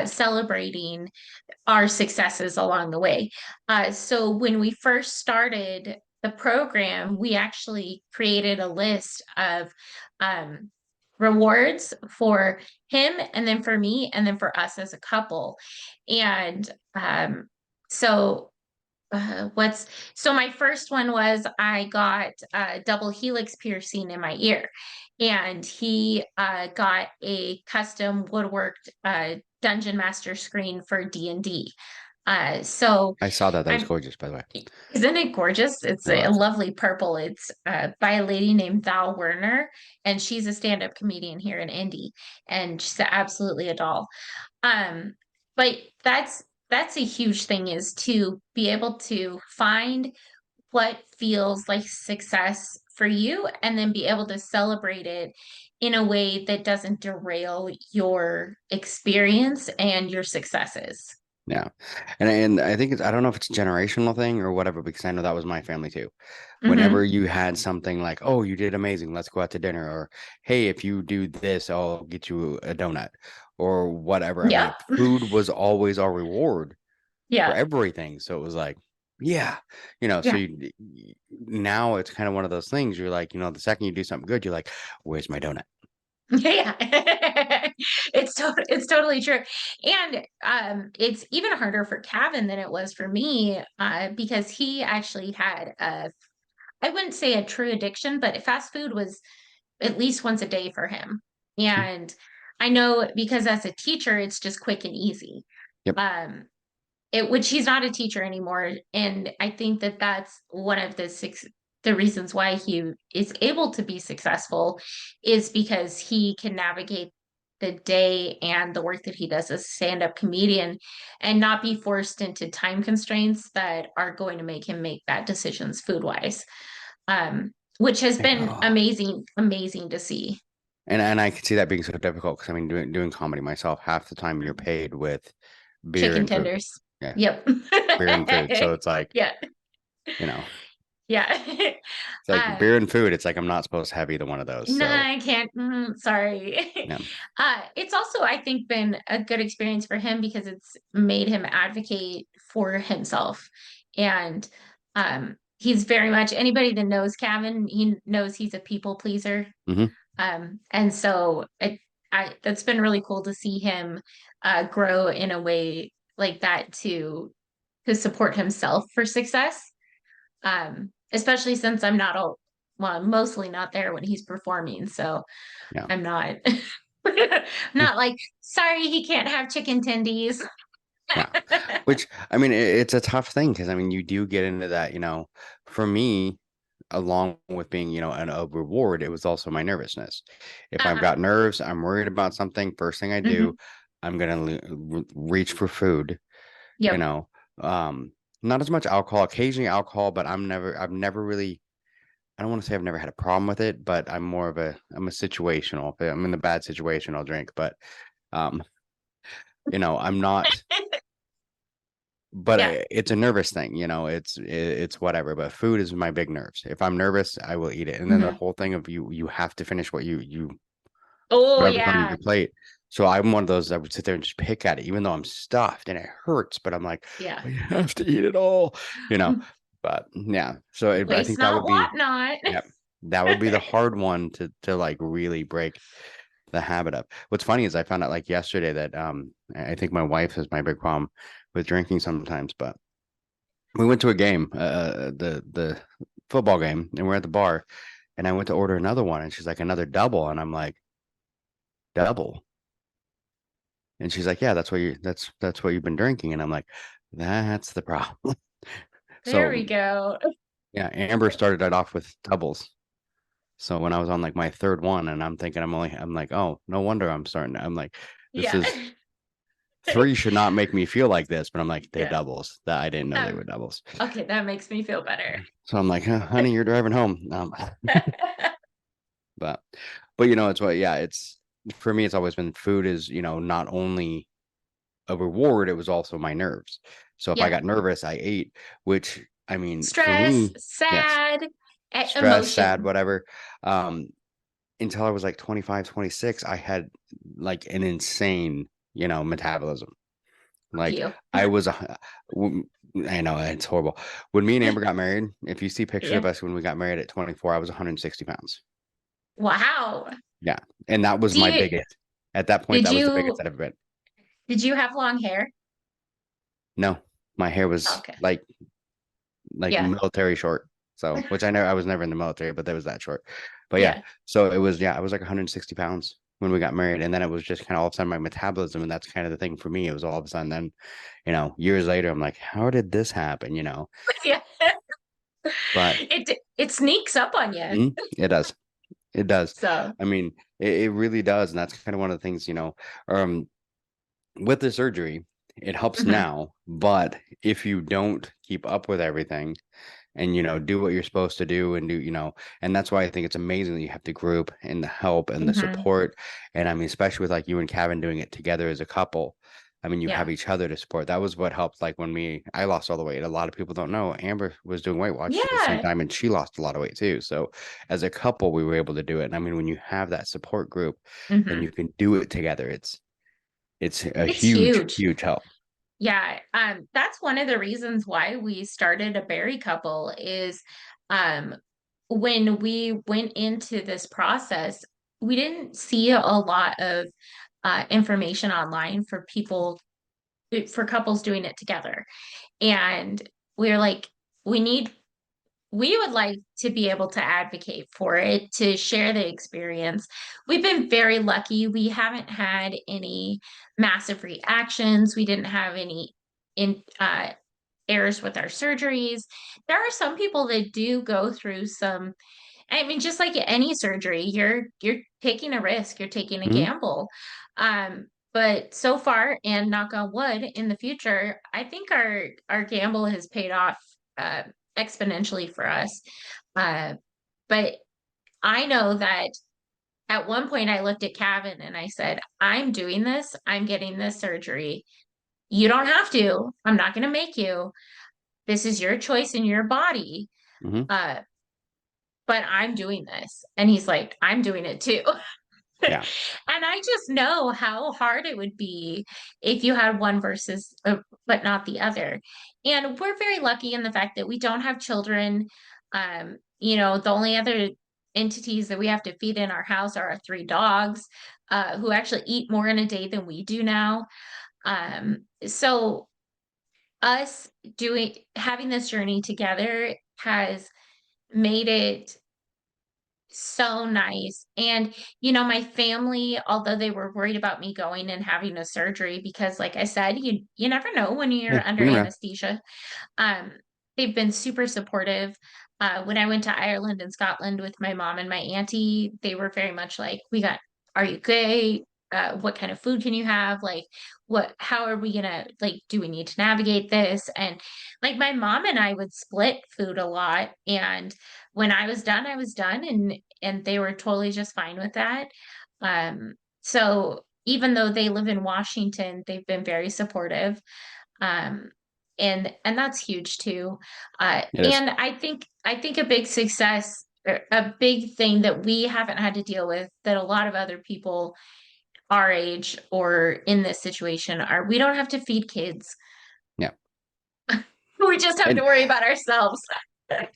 celebrating our successes along the way. So when we first started the program, we actually created a list of um, rewards for him, and then for me, and then for us as a couple. And so what's so my first one was I got a double helix piercing in my ear, and he got a custom woodworked dungeon master screen for D&D. So I saw that. That was I'm gorgeous, by the way. Isn't it gorgeous? It's It a was. lovely purple. It's by a lady named Val Werner, and she's a stand-up comedian here in Indy, and she's absolutely a doll. Um, but that's a huge thing, is to be able to find what feels like success for you, and then be able to celebrate it in a way that doesn't derail your experience and your successes. Yeah. And I think I don't know if it's a generational thing or whatever, because I know that was my family too. Whenever Hmm. you had something like, oh, you did amazing, let's go out to dinner, or hey, if you do this, I'll get you a donut or whatever. I mean, Yep. food was always our reward for Yeah. everything. So it was like, yeah, so Yeah. now it's kind of one of those things. You're like, the second you do something good, you're like, where's my donut? Yeah. It's totally true. And it's even harder for Kevin than it was for me, because he actually had I wouldn't say a true addiction, but fast food was at least once a day for him. Mm. And I know, because as a teacher, it's just quick and easy. Yep. Um, which he's not a teacher anymore, and I think that that's one of the reasons why he is able to be successful, is because he can navigate the day and the work that he does as a stand-up comedian, and not be forced into time constraints that are going to make him make bad decisions food wise, which has been Oh, amazing to see. And I could see that being so difficult because I mean, doing comedy myself, half the time you're Mhm. paid with beer Chicken and food. tenders. Yeah, Yep. beer and food. So it's like, Yeah. you know, Yeah. it's like beer and food. It's like I'm not supposed to have either one of those. No, So I can't. Sorry. yeah. It's also, I think, been a good experience for him because it's made him advocate for himself. And he's very much anybody that knows Kevin, he knows he's a people pleaser. Hmm. And so that's been really cool to see him grow in a way like that to support himself for success. Especially since I'm not all well, I'm mostly not there when he's performing, so Yeah. I'm not not like, sorry, he can't have chicken tendies. Yeah. Which I mean, it's a tough thing because I mean, you do get into that, for me, along with being, a reward, it was also my nervousness. If I've Uh-huh. got nerves, I'm worried about something, first thing I do, Hmm. I'm gonna reach for food, you Yep. know. Not as much alcohol, occasionally alcohol, but I've never really, I don't want to say I've never had a problem with it, but I'm a situational. If I'm in a bad situation, I'll drink, but um, I'm not. But Yeah. it's a nervous thing, it's whatever. But food is my big nerves. If I'm nervous, I will eat it. And then the Hmm. whole thing of you have to finish Oh whatever's on yeah. your plate. So I'm one of those that would sit there and just pick at it, even though I'm stuffed and it hurts. But I'm like, Yeah. I have to eat it all, you know. But yeah, so I Waste think that not, would want be, not. yeah, that would be the hard one to like really break the habit of. What's funny is I found out like yesterday that I think my wife has my big problem with drinking sometimes, but we went to a game, the football game, and we're at the bar, and I went to order another one, and she's like, another double, and I'm like, double, and she's like, yeah, that's what you've been drinking, and I'm like, that's the problem. There So we go. yeah, Amber started it off with doubles. So when I was on like my third one, and I'm thinking I'm like, oh, no wonder I'm like, this Yeah. is three should not make me feel like this, but I'm like, they're Yeah. doubles. That I didn't know they were Um, doubles. okay, that makes me feel better. So I'm like, honey, you're driving home. But it's what, yeah, it's for me, it's always been food is, not only a reward, it was also my nerves. So if I Yeah. got nervous, I ate, which I mean, for Stress, me, yes, sad, stress, sad, emotion. whatever. Um, until I was like 25, 26, I had like an insane, metabolism. Fuck Like you. I was w- I know it's horrible. When me and Amber got married, if you see pictures Yeah. of us when we got married at 24, I was 160 pounds. Wow. Yeah. And that was Do my you biggest. At that point, did that was the biggest you I'd ever been. did you have long hair? No, my hair was Okay. like Yeah. military short. So, which I was never in the military, but that was that short. But yeah, Yeah. so it was, yeah, I was like 160 pounds when we got married. And then it was just kind of all of a sudden my metabolism. And that's kind of the thing for me. It was all of a sudden then, years later, I'm like, how did this happen? Yeah. But It sneaks up on you. it does. It does. So, I mean, it really does. And that's kind of one of the things, um, with the surgery, it helps mhm, now. But if you don't keep up with everything, and do what you're supposed to do and and that's why I think it's amazing that you have the group and the help and the mhm, support. And I mean, especially with like you and Kevin doing it together as a couple, I mean, you yeah. have each other to support. That was what helped, like when I lost all the weight. A lot of people don't know Amber was doing Weight Watchers at the same Yeah. time, and she lost a lot of weight too. So as a couple, we were able to do it. And I mean, when you have that support group and Mhm. you can do it together, it's a It's huge huge. huge help. Yeah. That's one of the reasons why we started a berry couple is um when we went into this process, we didn't see a lot of information online for people for couples doing it together. And we're like, we need we would like to be able to advocate for it, to share the experience. We've been very lucky. We haven't had any massive reactions. We didn't have any in errors with our surgeries. There are some people that do go through some, I mean, just like any surgery, you're taking a risk, you're taking a Mhm. gamble. But so far, and knock on wood, in the future, I think our gamble has paid off uh, exponentially for us. Uh, but I know that at one point I looked at Kevin and I said, I'm doing this. I'm getting this surgery. You don't have to. I'm not going to make you. This is your choice in your body. Hmm. Uh, but I'm doing this. And he's like, I'm doing it too. Yeah. And I just know how hard it would be if you had one versus, but not the other. And we're very lucky in the fact that we don't have children. The only other entities that we have to feed in our house are our three dogs, who actually eat more in a day than we do now. So us having this journey together has made it so nice. And, my family, although they were worried about me going and having a surgery, because like I said, you never know when Yeah. you're under You never know. anesthesia. Um, they've been super supportive. When I went to Ireland and Scotland with my mom and my auntie, they were very much like, are you okay? What kind of food can you have? Like, how are we gonna, like, do we need to navigate this? And like my mom and I would split food a lot. And when I was done, and they were totally just fine with that. So even though they live in Washington, they've been very supportive. Um, and that's huge too. It is. And I think a big success, or a big thing that we haven't had to deal with, that a lot of other people our age or in this situation are, we don't have to feed kids. Yeah. We just have to And worry about ourselves.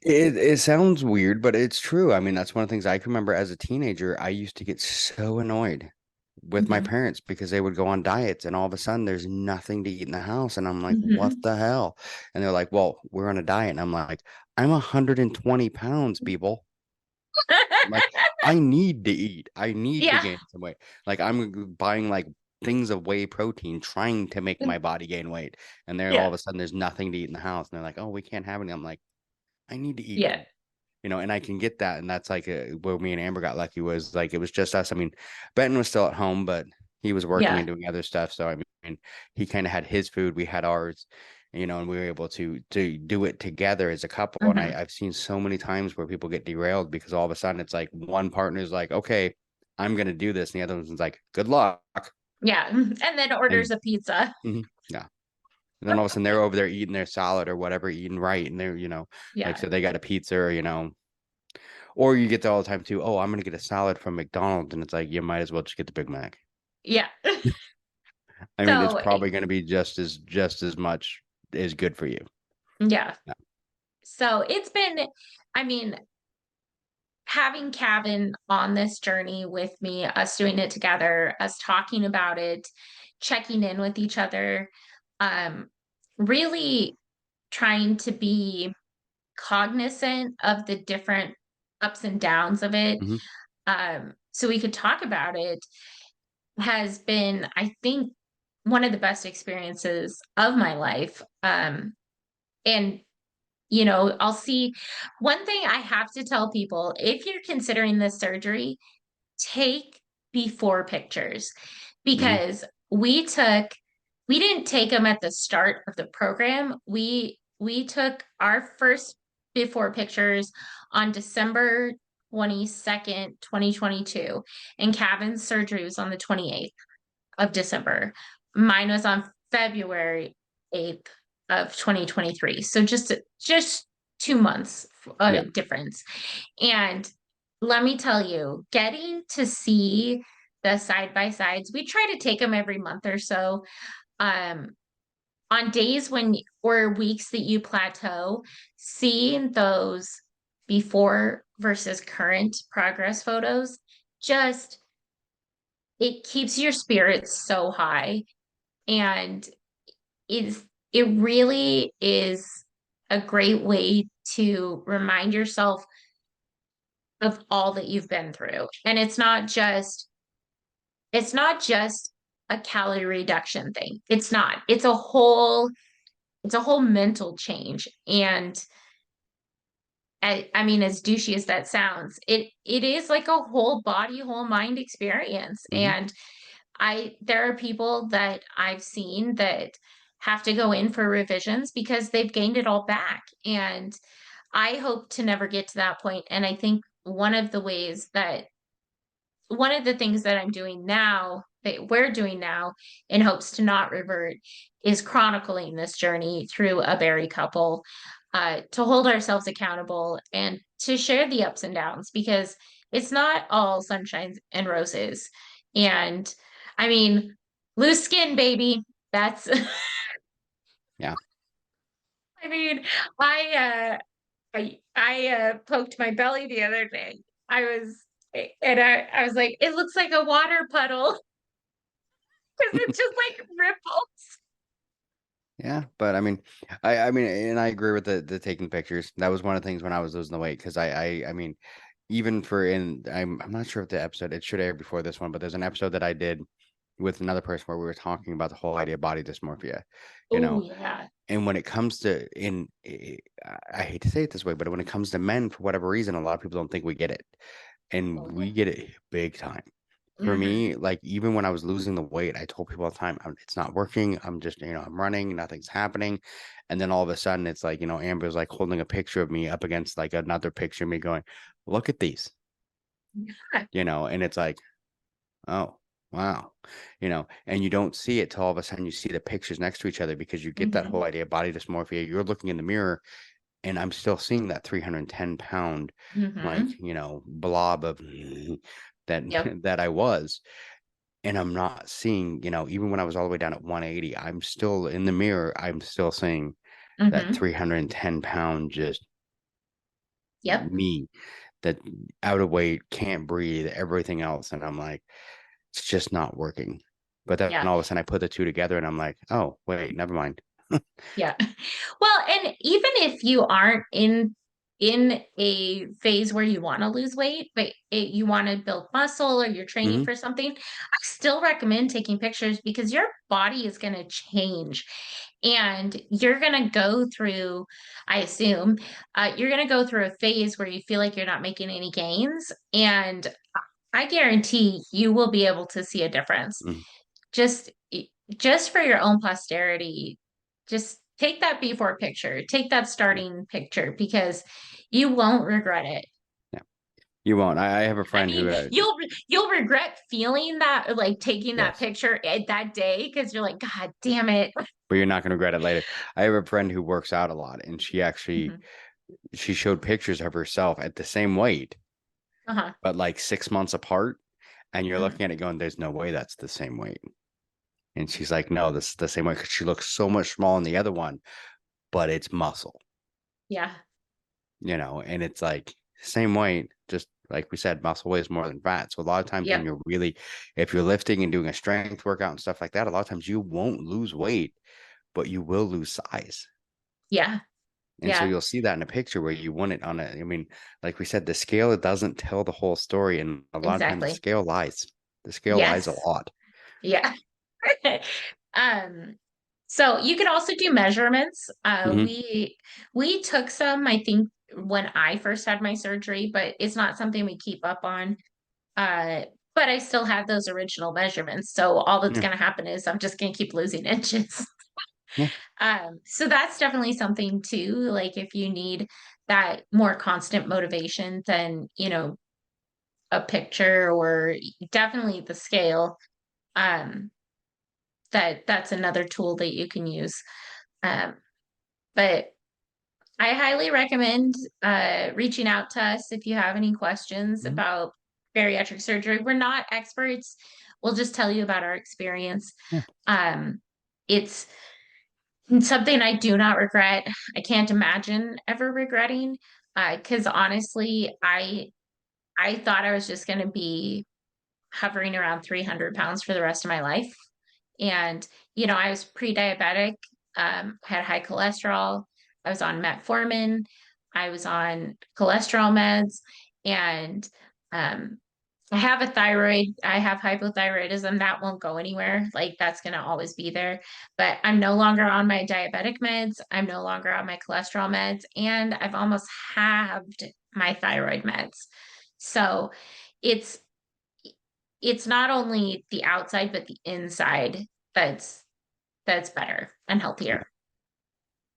it sounds weird, but it's true. I mean, that's one of the things I can remember as a teenager. I used to get so annoyed with my Mhm. parents because they would go on diets and all of a sudden there's nothing to eat in the house. And I'm like, what Mhm. the hell? And they're like, well, we're on a diet. And I'm like, I'm 120 pounds, people. I'm like, I need to eat. I need to Yeah. gain some weight. Like I'm buying like things of whey protein, trying to make my body gain weight. And there all Yeah. of a sudden there's nothing to eat in the house. And they're like, oh, we can't have any. I'm like, I need to eat. Yeah. And I can get that. And that's like where me and Amber got lucky was like it was just us. I mean, Benton was still at home, but he was working Yeah. and doing other stuff. So I mean, he kind of had his food, we had ours, and we were able to do it together as a couple. And Mhm. I've seen so many times where people get derailed because all of a sudden it's like one partner is like, okay, I'm gonna do this, and the other one's like, good luck. Yeah. And then orders And a pizza. mhm, yeah. And then all of a sudden they're over there eating their salad or whatever, eating right, and they're, like Yeah. so they got a pizza, or you get that all the time too. Oh, I'm gonna get a salad from McDonald's, and it's like you might as well just get the Big Mac. Yeah. I mean, it's So, probably gonna be just as much as good for you. yeah. Yeah. So it's been, I mean, having Kevin on this journey with me, us doing it together, us talking about it, checking in with each other, um, really trying to be cognizant of the different ups and downs of it, Hmm. so we could talk about it, has been, I think, one of the best experiences of my life. And I'll see, one thing I have to tell people, if you're considering this surgery, take before pictures, Hmm. because we didn't take them at the start of the program. We took our first before pictures on December 22nd, 2022, and Kevin's surgery was on the 28th of December. Mine was on February 8th of 2023. So just 2 months Yeah. difference. And let me tell you, getting to see the side by sides, we try to take them every month or so. Um, on days or weeks that you plateau, seeing those before versus current progress photos, just it keeps your spirits so high. And is it really is a great way to remind yourself of all that you've been through. And it's not just a calorie reduction thing. It's not. It's a whole mental change. And I mean, as douchey as that sounds, it is like a whole body, whole mind experience. Hmm. And there are people that I've seen that have to go in for revisions because they've gained it all back. And I hope to never get to that point. And I think one of the ways that one of the things that I'm doing now, that we're doing now, in hopes to not revert, is chronicling this journey through a Bari couple, to hold ourselves accountable and to share the ups and downs, because it's not all sunshine and roses. And I mean, loose skin, baby. That's Yeah. I mean, I poked my belly the other day. I was like, it looks like a water puddle because it's just like ripples. Yeah, but I mean, and I agree with the taking pictures. That was one of the things when I was losing the weight, because I mean, even for in I'm not sure if the episode, it should air before this one, but there's an episode that I did with another person where we were talking about the whole idea of body dysmorphia, you Oh know. yeah. And when it comes to I hate to say it this way, but when it comes to men, for whatever reason, a lot of people don't think we get it, and Oh we yeah. get it big time. For Hmm. me, like even when I was losing the weight, I told people all the time, it's not working. I'm just, I'm running, nothing's happening. And then all of a sudden, it's like, Amber's like holding a picture of me up against like another picture of me going, look at these, Yeah. and it's like, oh, wow, and you don't see it till all of a sudden you see the pictures next to each other, because you get that Hmm. whole idea of body dysmorphia. You're looking in the mirror, and I'm still seeing that 310-pound, like, Hmm. blob of that Yep. that I was. And I'm not seeing, even when I was all the way down at 180, I'm still in the mirror. I'm still seeing that Hmm. 310-pound, just Yep. me, that out of weight, can't breathe, everything else. And I'm like, it's just not working. But then Yeah. all of a sudden I put the two together and I'm like, oh, wait, never mind. Yeah. Well, and even if you aren't in a phase where you want to lose weight, but you want to build muscle or you're training Hmm. for something, I still recommend taking pictures, because your body is going to change, and you're going to go through, I assume, you're going to go through a phase where you feel like you're not making any gains, and I guarantee you will be able to see a difference. Hmm. Just just for your own posterity, just take that before picture, take that Yeah. starting picture, because you won't regret it. Yeah. You won't. I have a I friend who, mean, you'll regret feeling that, like taking that yes, picture that day, because you're like, God damn it. but you're not going to regret it later. I have a friend who works out a lot, and Mhm. she showed pictures of herself at the same weight, Uh-huh. but like 6 months apart. And you're Mhm. looking at it going, there's no way that's the same weight. And she's like, no, this is the same way, because she looks so much smaller in the other one, but it's muscle, Yeah. and it's like same weight, just like we said, muscle weighs more than fat. So a lot of times when Yep. you're really, if you're lifting and doing a strength workout and stuff like that, a lot of times you won't lose weight, but you will lose size. Yeah. And so Yeah. you'll see that in a picture where you want it on I mean, like we said, the scale, it doesn't tell the whole story. And a lot of times the Exactly. scale lies. The scale lies a Yes. lot. Yeah. Um, so you could also do measurements. Hmm. We took some, I think, when I first had my surgery, but it's not something we keep up on. Uh, but I still have those original measurements. So all that's Yeah. going to happen is I'm just going to keep losing inches. Yeah. So that's definitely something too. Like if you need that more constant motivation, then, a picture, or definitely the scale. Um, that's another tool that you can use. Um, but I highly recommend reaching out to us if you have any questions Mhm. about bariatric surgery. We're not experts. We'll just tell you about our experience. Yeah. It's something I do not regret. I can't imagine ever regretting, because honestly, I thought I was just going to be hovering around 300 pounds for the rest of my life. And, I was pre-diabetic, had high cholesterol. I was on metformin. I was on cholesterol meds. And um, I have a thyroid. I have hypothyroidism. That won't go anywhere. Like that's going to always be there. But I'm no longer on my diabetic meds. I'm no longer on my cholesterol meds. And I've almost halved my thyroid meds. So it's it's not only the outside but the inside that's that's better and Yeah. healthier.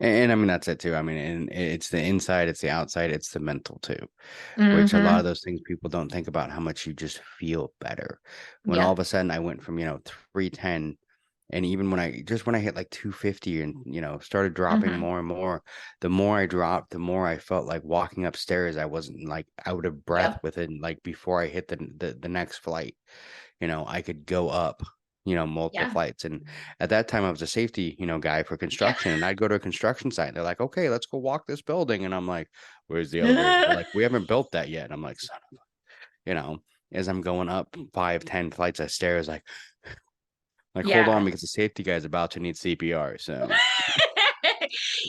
And I mean, that's it too. I mean, and it's the inside, it's the outside, it's the mental too, which a lot Mm-hmm. of those things people don't think about how much you just feel better. When all Yep. of a sudden I went from, 310, and even when I hit like 250 and, started dropping Mm-hmm. more and more I dropped, the more I felt like walking upstairs, I wasn't like out of breath Yep. within like before I hit the next flight. I could go up, multiple Yeah. flights. And at that time, I was a safety, guy for Yeah. construction. And I'd go to a construction site. They're like, okay, let's go walk this building. And I'm like, where's the elevator? They're like, we haven't built that yet. And I'm like, son of a-" as I'm going up 5, 10 flights of stairs, like, hold on, Yeah. because the safety guy's about to need CPR. So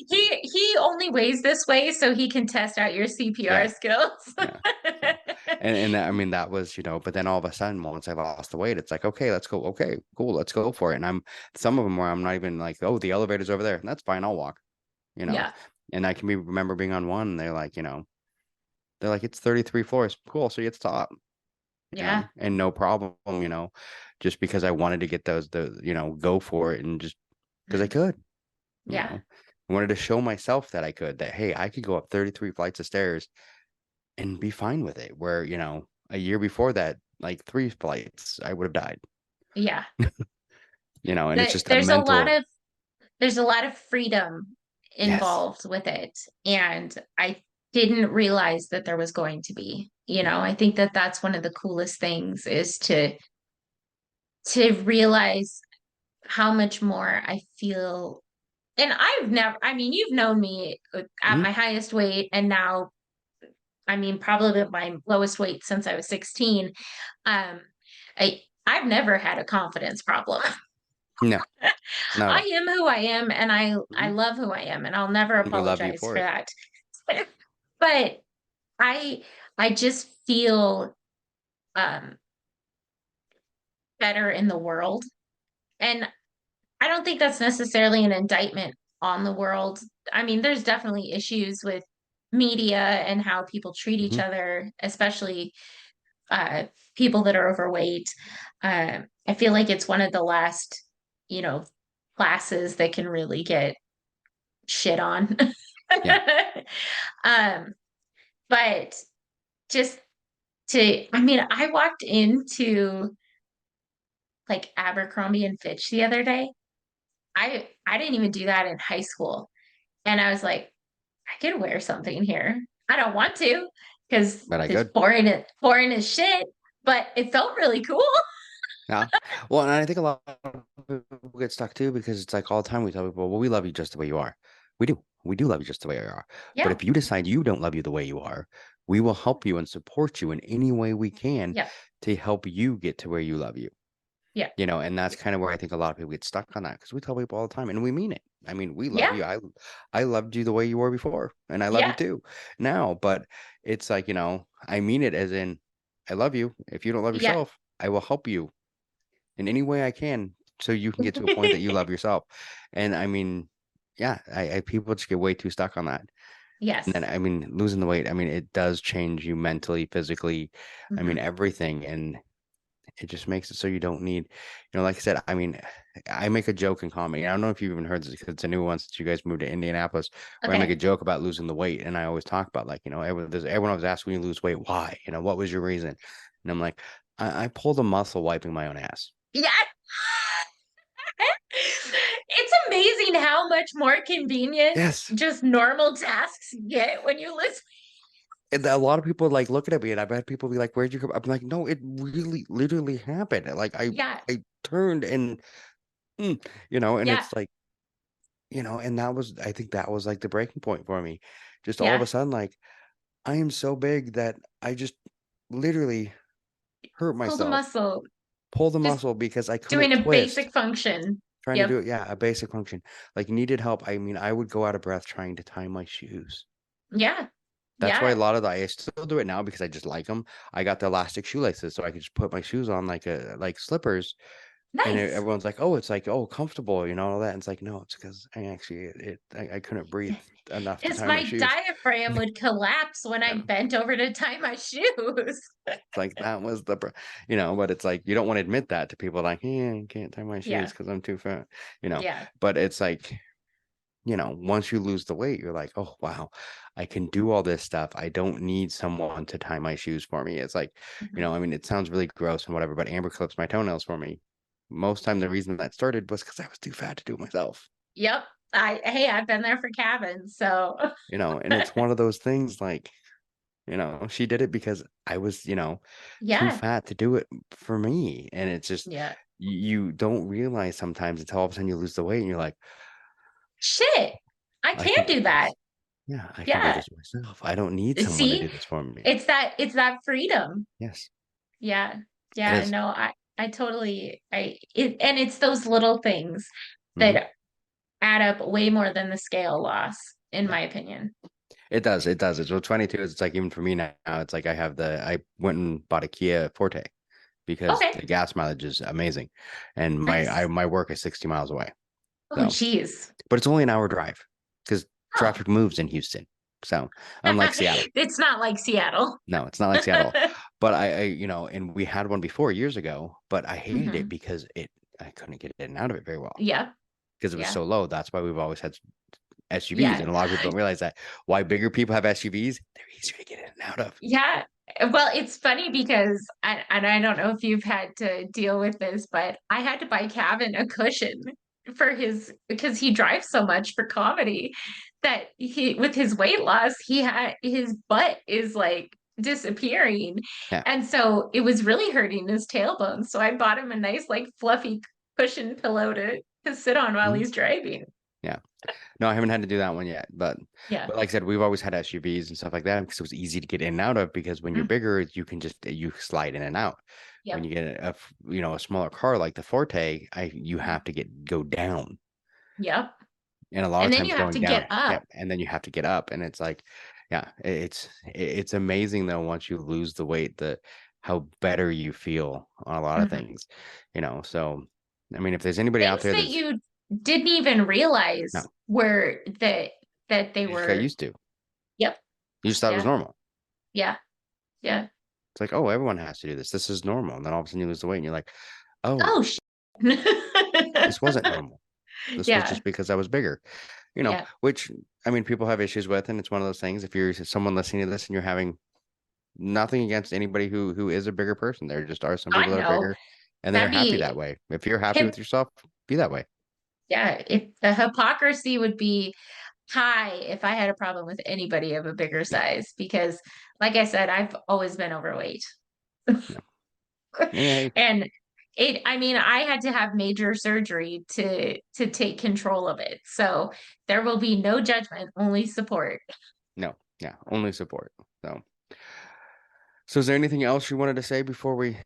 He only weighs this way so he can test out your CPR yeah, skills. yeah. So, and that, I mean, that was, but then all of a sudden, once I lost the weight, it's like, okay, let's go. Okay, cool, let's go for it. And some of them where I'm not even like, oh, the elevator's over there. That's fine. I'll walk, you know. Yeah. And I can remember being on one, and they're like, it's 33 floors. Cool. So you get to top, Yeah. and no problem, just because I wanted to get go for it, and just because I could, you Yeah. know, I wanted to show myself that I could, that, hey, I could go up 33 flights of stairs and be fine with it. Where, a year before that, like 3 flights, I would have died, Yeah. and it's just a There's a lot mental, of freedom yes. involved with it. And I didn't realize that there was going to be. I think that that's one of the coolest things is to realize how much more I feel. And I mean, you've known me at Mhm. my highest weight and now, I mean, probably at my lowest weight since I was 16. Um, I've never had a confidence problem. No, not at I all. am who I am and I Mhm. love who I am and I'll never We love you apologize for for it. that. But I I just feel um better in the world. And I don't think that's necessarily an indictment on the world. I mean, there's definitely issues with media and how people treat each Mhm. other, especially uh, people that are overweight. I feel like it's one of the last, you know, classes that can really get shit on. Yeah. um, but just I mean, I walked into like Abercrombie and Fitch the other day. I didn't even do that in high school. And I was like, I could wear something here. I don't want to because But I it's could. boring as shit, but it felt really cool. Yeah. Well, and I think a lot of people get stuck too, because it's like all the time we tell people, well, we love you just the way you are. We do. We do love you just the way you are. But Yeah. if you decide you don't love you the way you are, we will help you and support you in any way we can Yeah. to help you get to where you love you. Yeah. And that's kind of where I think a lot of people get stuck on that, because we tell people all the time, and we mean it. I mean, we love Yeah. you. I loved you the way you were before, and I love you Yeah. too now. But it's like, I mean it as in, I love you. If you don't love Yeah. yourself, I will help you in any way I can, so you can get to a point that you love yourself. And I mean, yeah, I people just get way too stuck on that. And then, Yes. I mean, losing the weight, I mean, it does change you mentally, physically, I mean, Mhm. everything. And it just makes it so you don't need, like I said, I mean, I make a joke in comedy. I don't know if you've even heard this, because it's a new one since you guys moved to Indianapolis, where I make a Okay. joke about losing the weight. And I always talk about, like, everyone always asks when you lose weight, why? What was your reason? And I'm like, I pulled a muscle wiping my own ass. Yeah. It's amazing how much more convenient Yes. just normal tasks get when you listen. And a lot of people like looking at me, and I've had people be like, "Where'd you come?" I'm like, "No, it really, literally happened. Like Yeah. I turned and, and Yeah. it's like, and I think that was like the breaking point for me. Just all of Yeah. a sudden, like, I am so big that I just literally hurt Pull the myself, muscle. pull the Just muscle because I doing couldn't a twist, basic function. trying to do Yep. it. Yeah, a basic function. Like, needed help. I mean, I would go out of breath trying to tie my shoes. Yeah. That's why a Yeah. lot of I still do it now, because I just like them. I got the elastic shoelaces, so I could just put my shoes on like slippers, and Nice. everyone's like, "Oh, it's like, oh, comfortable," all that. And it's like, no, it's because I couldn't breathe enough to Because tie my my shoes. diaphragm would collapse when I Yeah. bent over to tie my shoes. It's like that was but it's like you don't want to admit that to people, like, yeah, I can't tie my shoes Yeah. because I'm too fat, you know. Yeah. But it's like, once you lose the weight, you're like, oh, wow, I can do all this stuff. I don't need someone to tie my shoes for me. It's like, Mhm. I mean, it sounds really gross and whatever, but Amber clips my toenails for me. Most time, the reason that started was because I was too fat to do it myself, Yep. I've been there for cabins, so and it's one of those things like, she did it because I was, too yeah, fat to do it for me. And it's just, yeah. you don't realize sometimes until all of a sudden you lose the weight and you're like, Shit, I I can can do do that. this. Yeah, I can do Yeah. this myself. I don't need someone to See, do this for me. it's that freedom. Yes, Yeah. it Yeah. is. No, I totally, and it's those little things Hmm. that add up way more than the scale loss, in Yeah, my opinion. it does. It does. It's what's funny too is it's like even for me now, it's like I went and bought a Kia Forte because Okay. the gas mileage is amazing, and Nice. my work is 60 miles away. Oh, So, geez. but it's only an hour drive because Oh, traffic moves in Houston. So, unlike Seattle. it's not like Seattle. No, it's not like Seattle. But and we had one before years ago, but I hated it Hmm. because I couldn't get in and out of it very well Yeah. because it was Yeah. so low. That's why we've always had SUVs. Yeah. And a lot of people don't realize that why bigger people have SUVs, they're easier to get in and out of. Yeah. Well, it's funny because and I don't know if you've had to deal with this, but I had to buy Kevin a cushion for his because he drives so much for comedy that he with his weight loss, he had his butt is like disappearing. Yeah. And so it was really hurting his tailbone. So I bought him a nice like fluffy cushion pillow to sit on while Mhm. he's driving. Yeah. No, I haven't had to do that one yet. But Yeah. like I said, we've always had SUVs and stuff like that because it was easy to get in and out of because when you're Mm. bigger, you can just you slide in and out. When Yep. you get a smaller car like the Forte, you Mhm. have to go down. Yep. And a lot of And then you times have going to down, get yeah, up. and then you have to get up, and it's like, yeah, it's amazing though once you lose the weight, how better you feel on a lot of Mhm. things, So, I mean, if there's anybody out Things there that that's you didn't even realize no, were that they you just got were. used to, Yep. you just thought it was Yeah. normal. Yeah. Yeah. It's like, oh, everyone has to do this. This is normal, and then all of a sudden you lose the weight, and you're like, oh, Oh, this wasn't normal. This was yeah. just because I was bigger, Yeah. which I mean, people have issues with, and it's one of those things. If you're someone listening to this and you're having nothing against anybody who is a bigger person. There just are some I people that are know. bigger and they're That'd happy be that way. If you're happy hip. with yourself, be that way. Yeah. If the hypocrisy would be high if I had a problem with anybody of a bigger Yeah. size, because like I said, I've always been overweight. Yeah. Hey, And I mean, I had to have major surgery to take control of it. So there will be no judgment, only support. no. Yeah. Only support. So is there anything else you wanted to say before we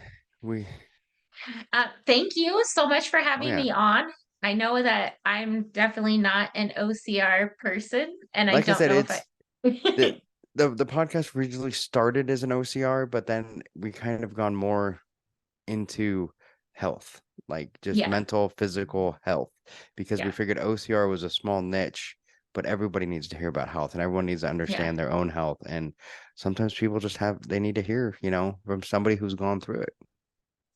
Thank you so much for oh having yeah. me on. I know that I'm definitely not an OCR person, and I Like I don't said, know if I. it's the podcast originally started as an OCR, but then we kind of gone more into health, like just Yeah, mental, physical health, because we yeah, figured OCR was a small niche, but everybody needs to hear about health and everyone needs to yeah, understand their own health. And sometimes people just they need to hear, from somebody who's gone through it.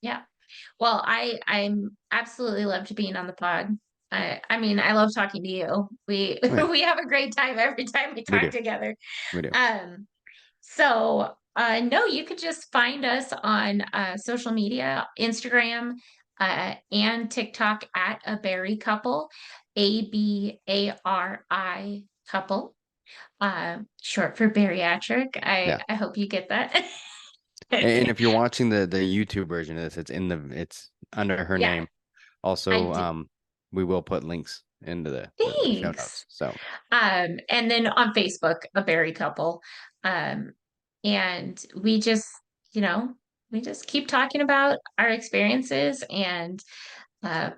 yeah. Well, I'm absolutely loved being on the pod. I mean, I love talking to you. We Oh, yeah, we have a great time every time we we talk do. together. We do. Um, so no, you could just find us on social media, Instagram, and TikTok at a Bari couple, ABARI couple, short for bariatric. Yeah. I hope you get that. And if you're watching the YouTube version of this, it's under her Yeah, name. I Also, do. we will put links into the show Thanks. notes. So And then on Facebook, a Berry couple. Um, and you know, we just keep talking about our experiences and uh,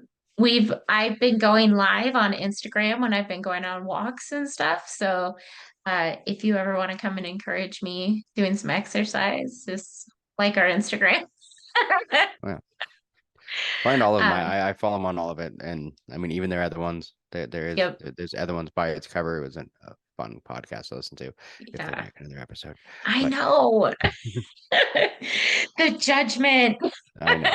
I've been going live on Instagram when I've been going on walks and stuff. So if you ever want to come and encourage me doing some exercise, just like our Instagram. yeah. Find all of them. um, I follow them on all of it, and I mean, even their other ones. There is yep. there's other ones by its cover. It was a fun podcast to listen to if they Yeah, make another episode. I But know. The judgment. I know.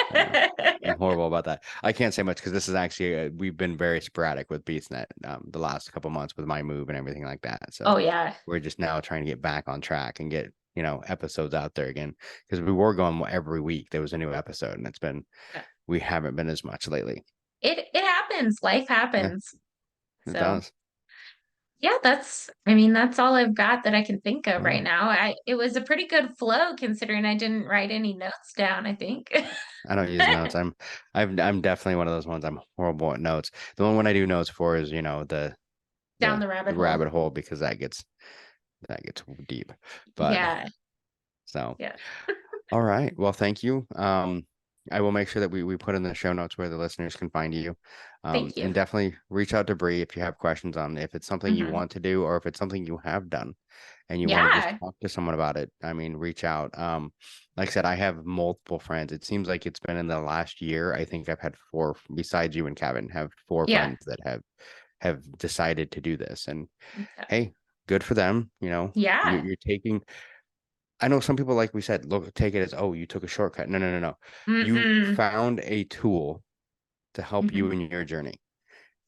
I'm horrible about that. I can't say much because this is actually we've been very sporadic with BeastNet the last couple months with my move and everything like that. So Oh yeah. we're just now trying to get back on track and get episodes out there again because we were going every week. There was a new episode, and we haven't been as much lately. It happens. Life Yeah, happens. it So does. yeah, that's all I've got that I can think of Yeah. right now. It was a pretty good flow considering I didn't write any notes down, I think. I don't use notes. I'm definitely one of those ones. I'm horrible at notes. The one when I do notes for is the Down the the rabbit hole. rabbit hole because that gets deep. But Yeah. so Yeah. all right. Well, thank you. I will make sure that we put in the show notes where the listeners can find you. Thank you. And definitely reach out to Bree if you have questions on if it's something you Mhm. want to do or if it's something you have done and you want to just Yeah. talk to someone about it. I mean, reach out. Like I said, I have multiple friends. It seems like it's been in the last year. I think I've had four, besides you and Kevin, have four Yeah. friends that have decided to do this. And Okay. hey, good for them. Yeah. You're taking. I know some people, like we said, take it as, oh, you took a shortcut. No, no, no, no. You Mm-mm. found a tool to help you Mhm. in your journey.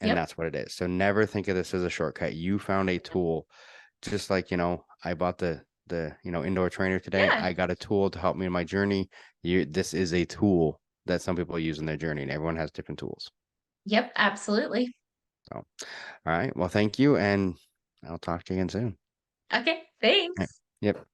And Yep. that's what it is. So never think of this as a shortcut. You found a tool, just like, I bought the indoor trainer today. Yeah. I got a tool to help me in my journey. This is a tool that some people use in their journey, and everyone has different tools. Yep. Absolutely. So, all right. Well, thank you. And I'll talk to you again soon. Okay. All right. Thanks. Yep.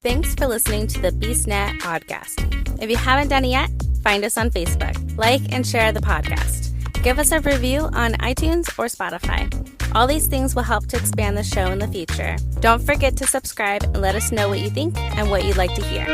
Thanks for listening to the BeastNet podcast. If you haven't done it yet, find us on Facebook, like and share the podcast. Give us a review on iTunes or Spotify. All these things will help to expand the show in the future. Don't forget to subscribe and let us know what you think and what you'd like to hear.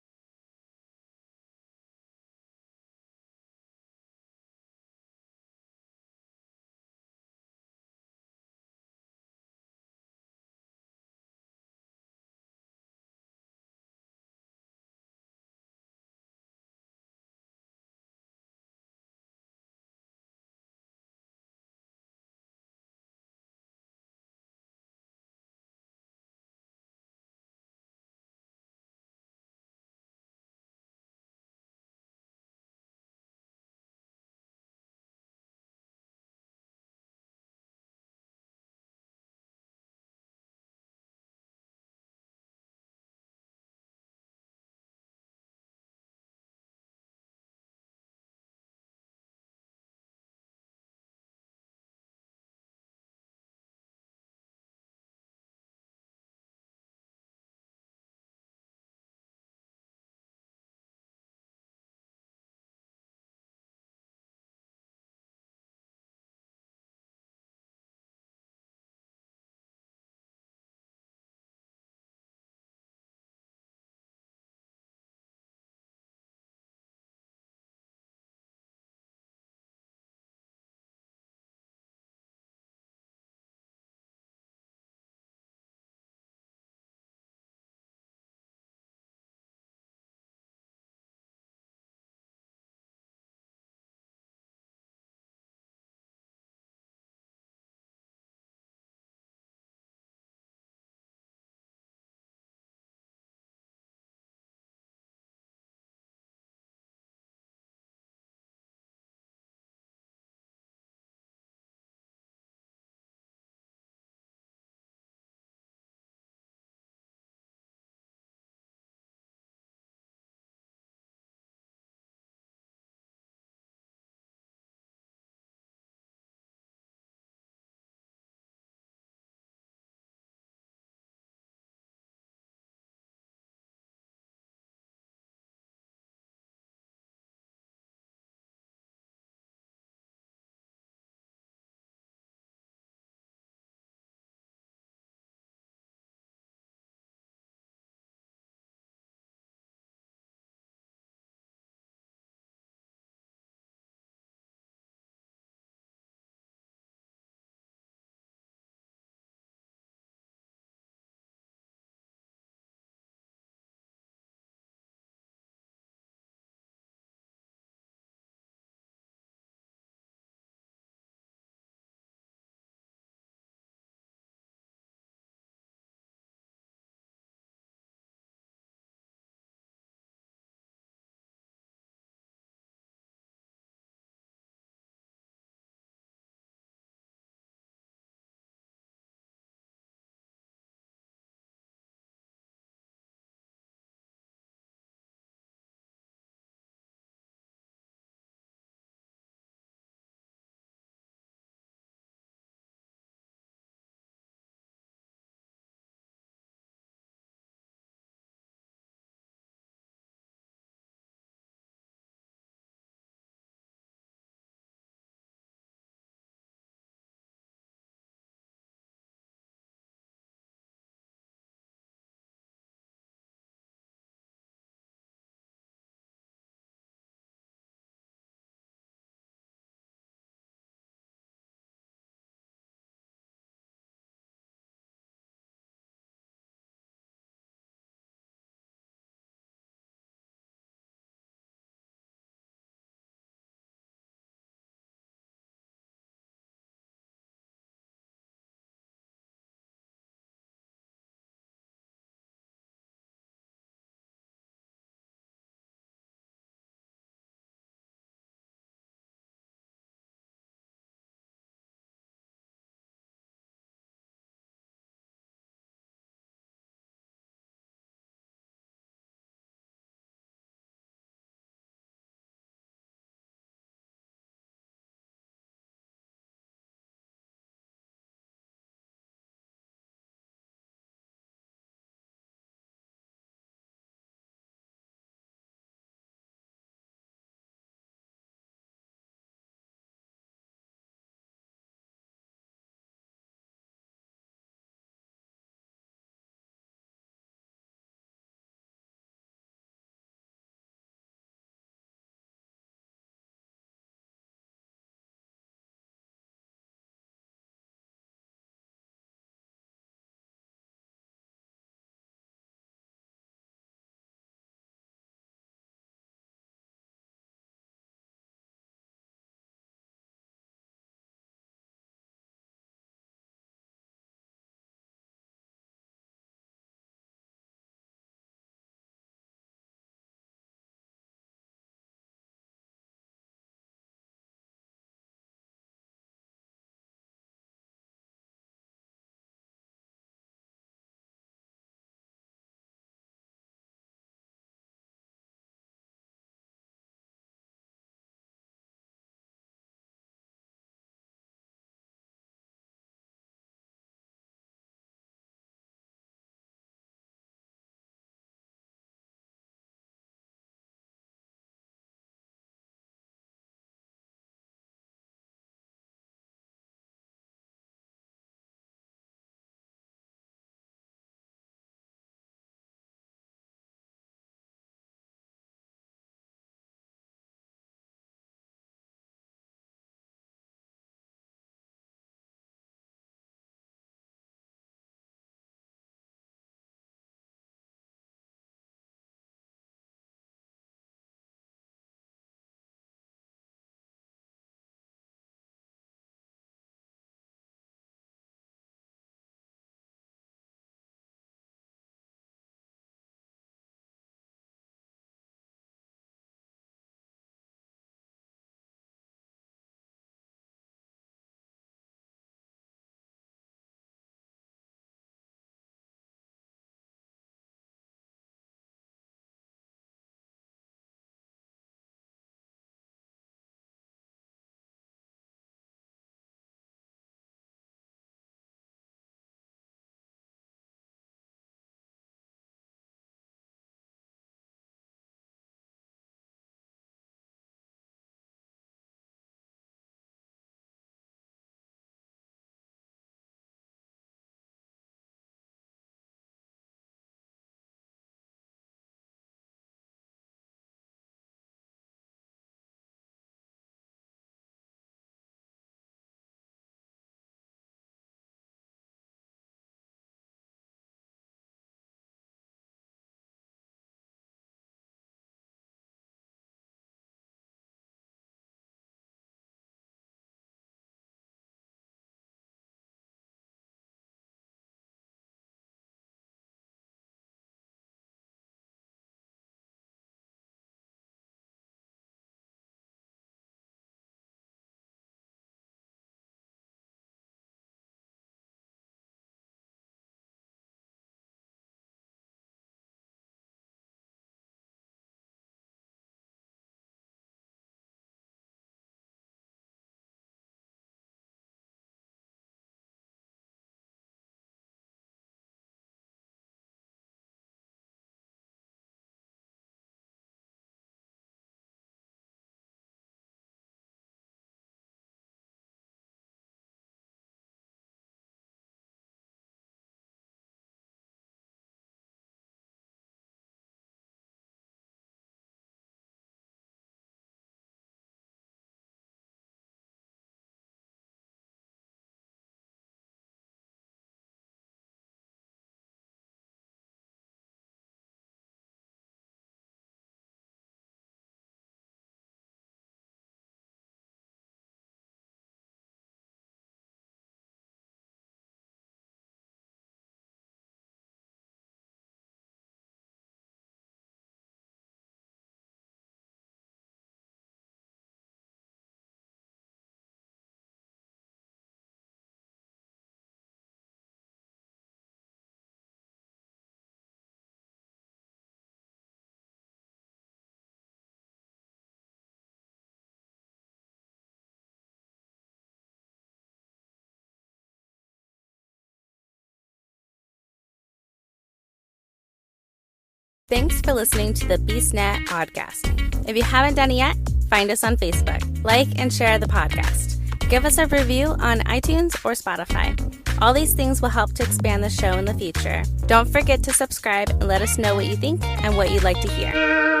Thanks for listening to the BeastNet podcast. If you haven't done it yet, find us on Facebook, like and share the podcast. Give us a review on iTunes or Spotify. All these things will help to expand the show in the future. Don't forget to subscribe and let us know what you think and what you'd like to hear.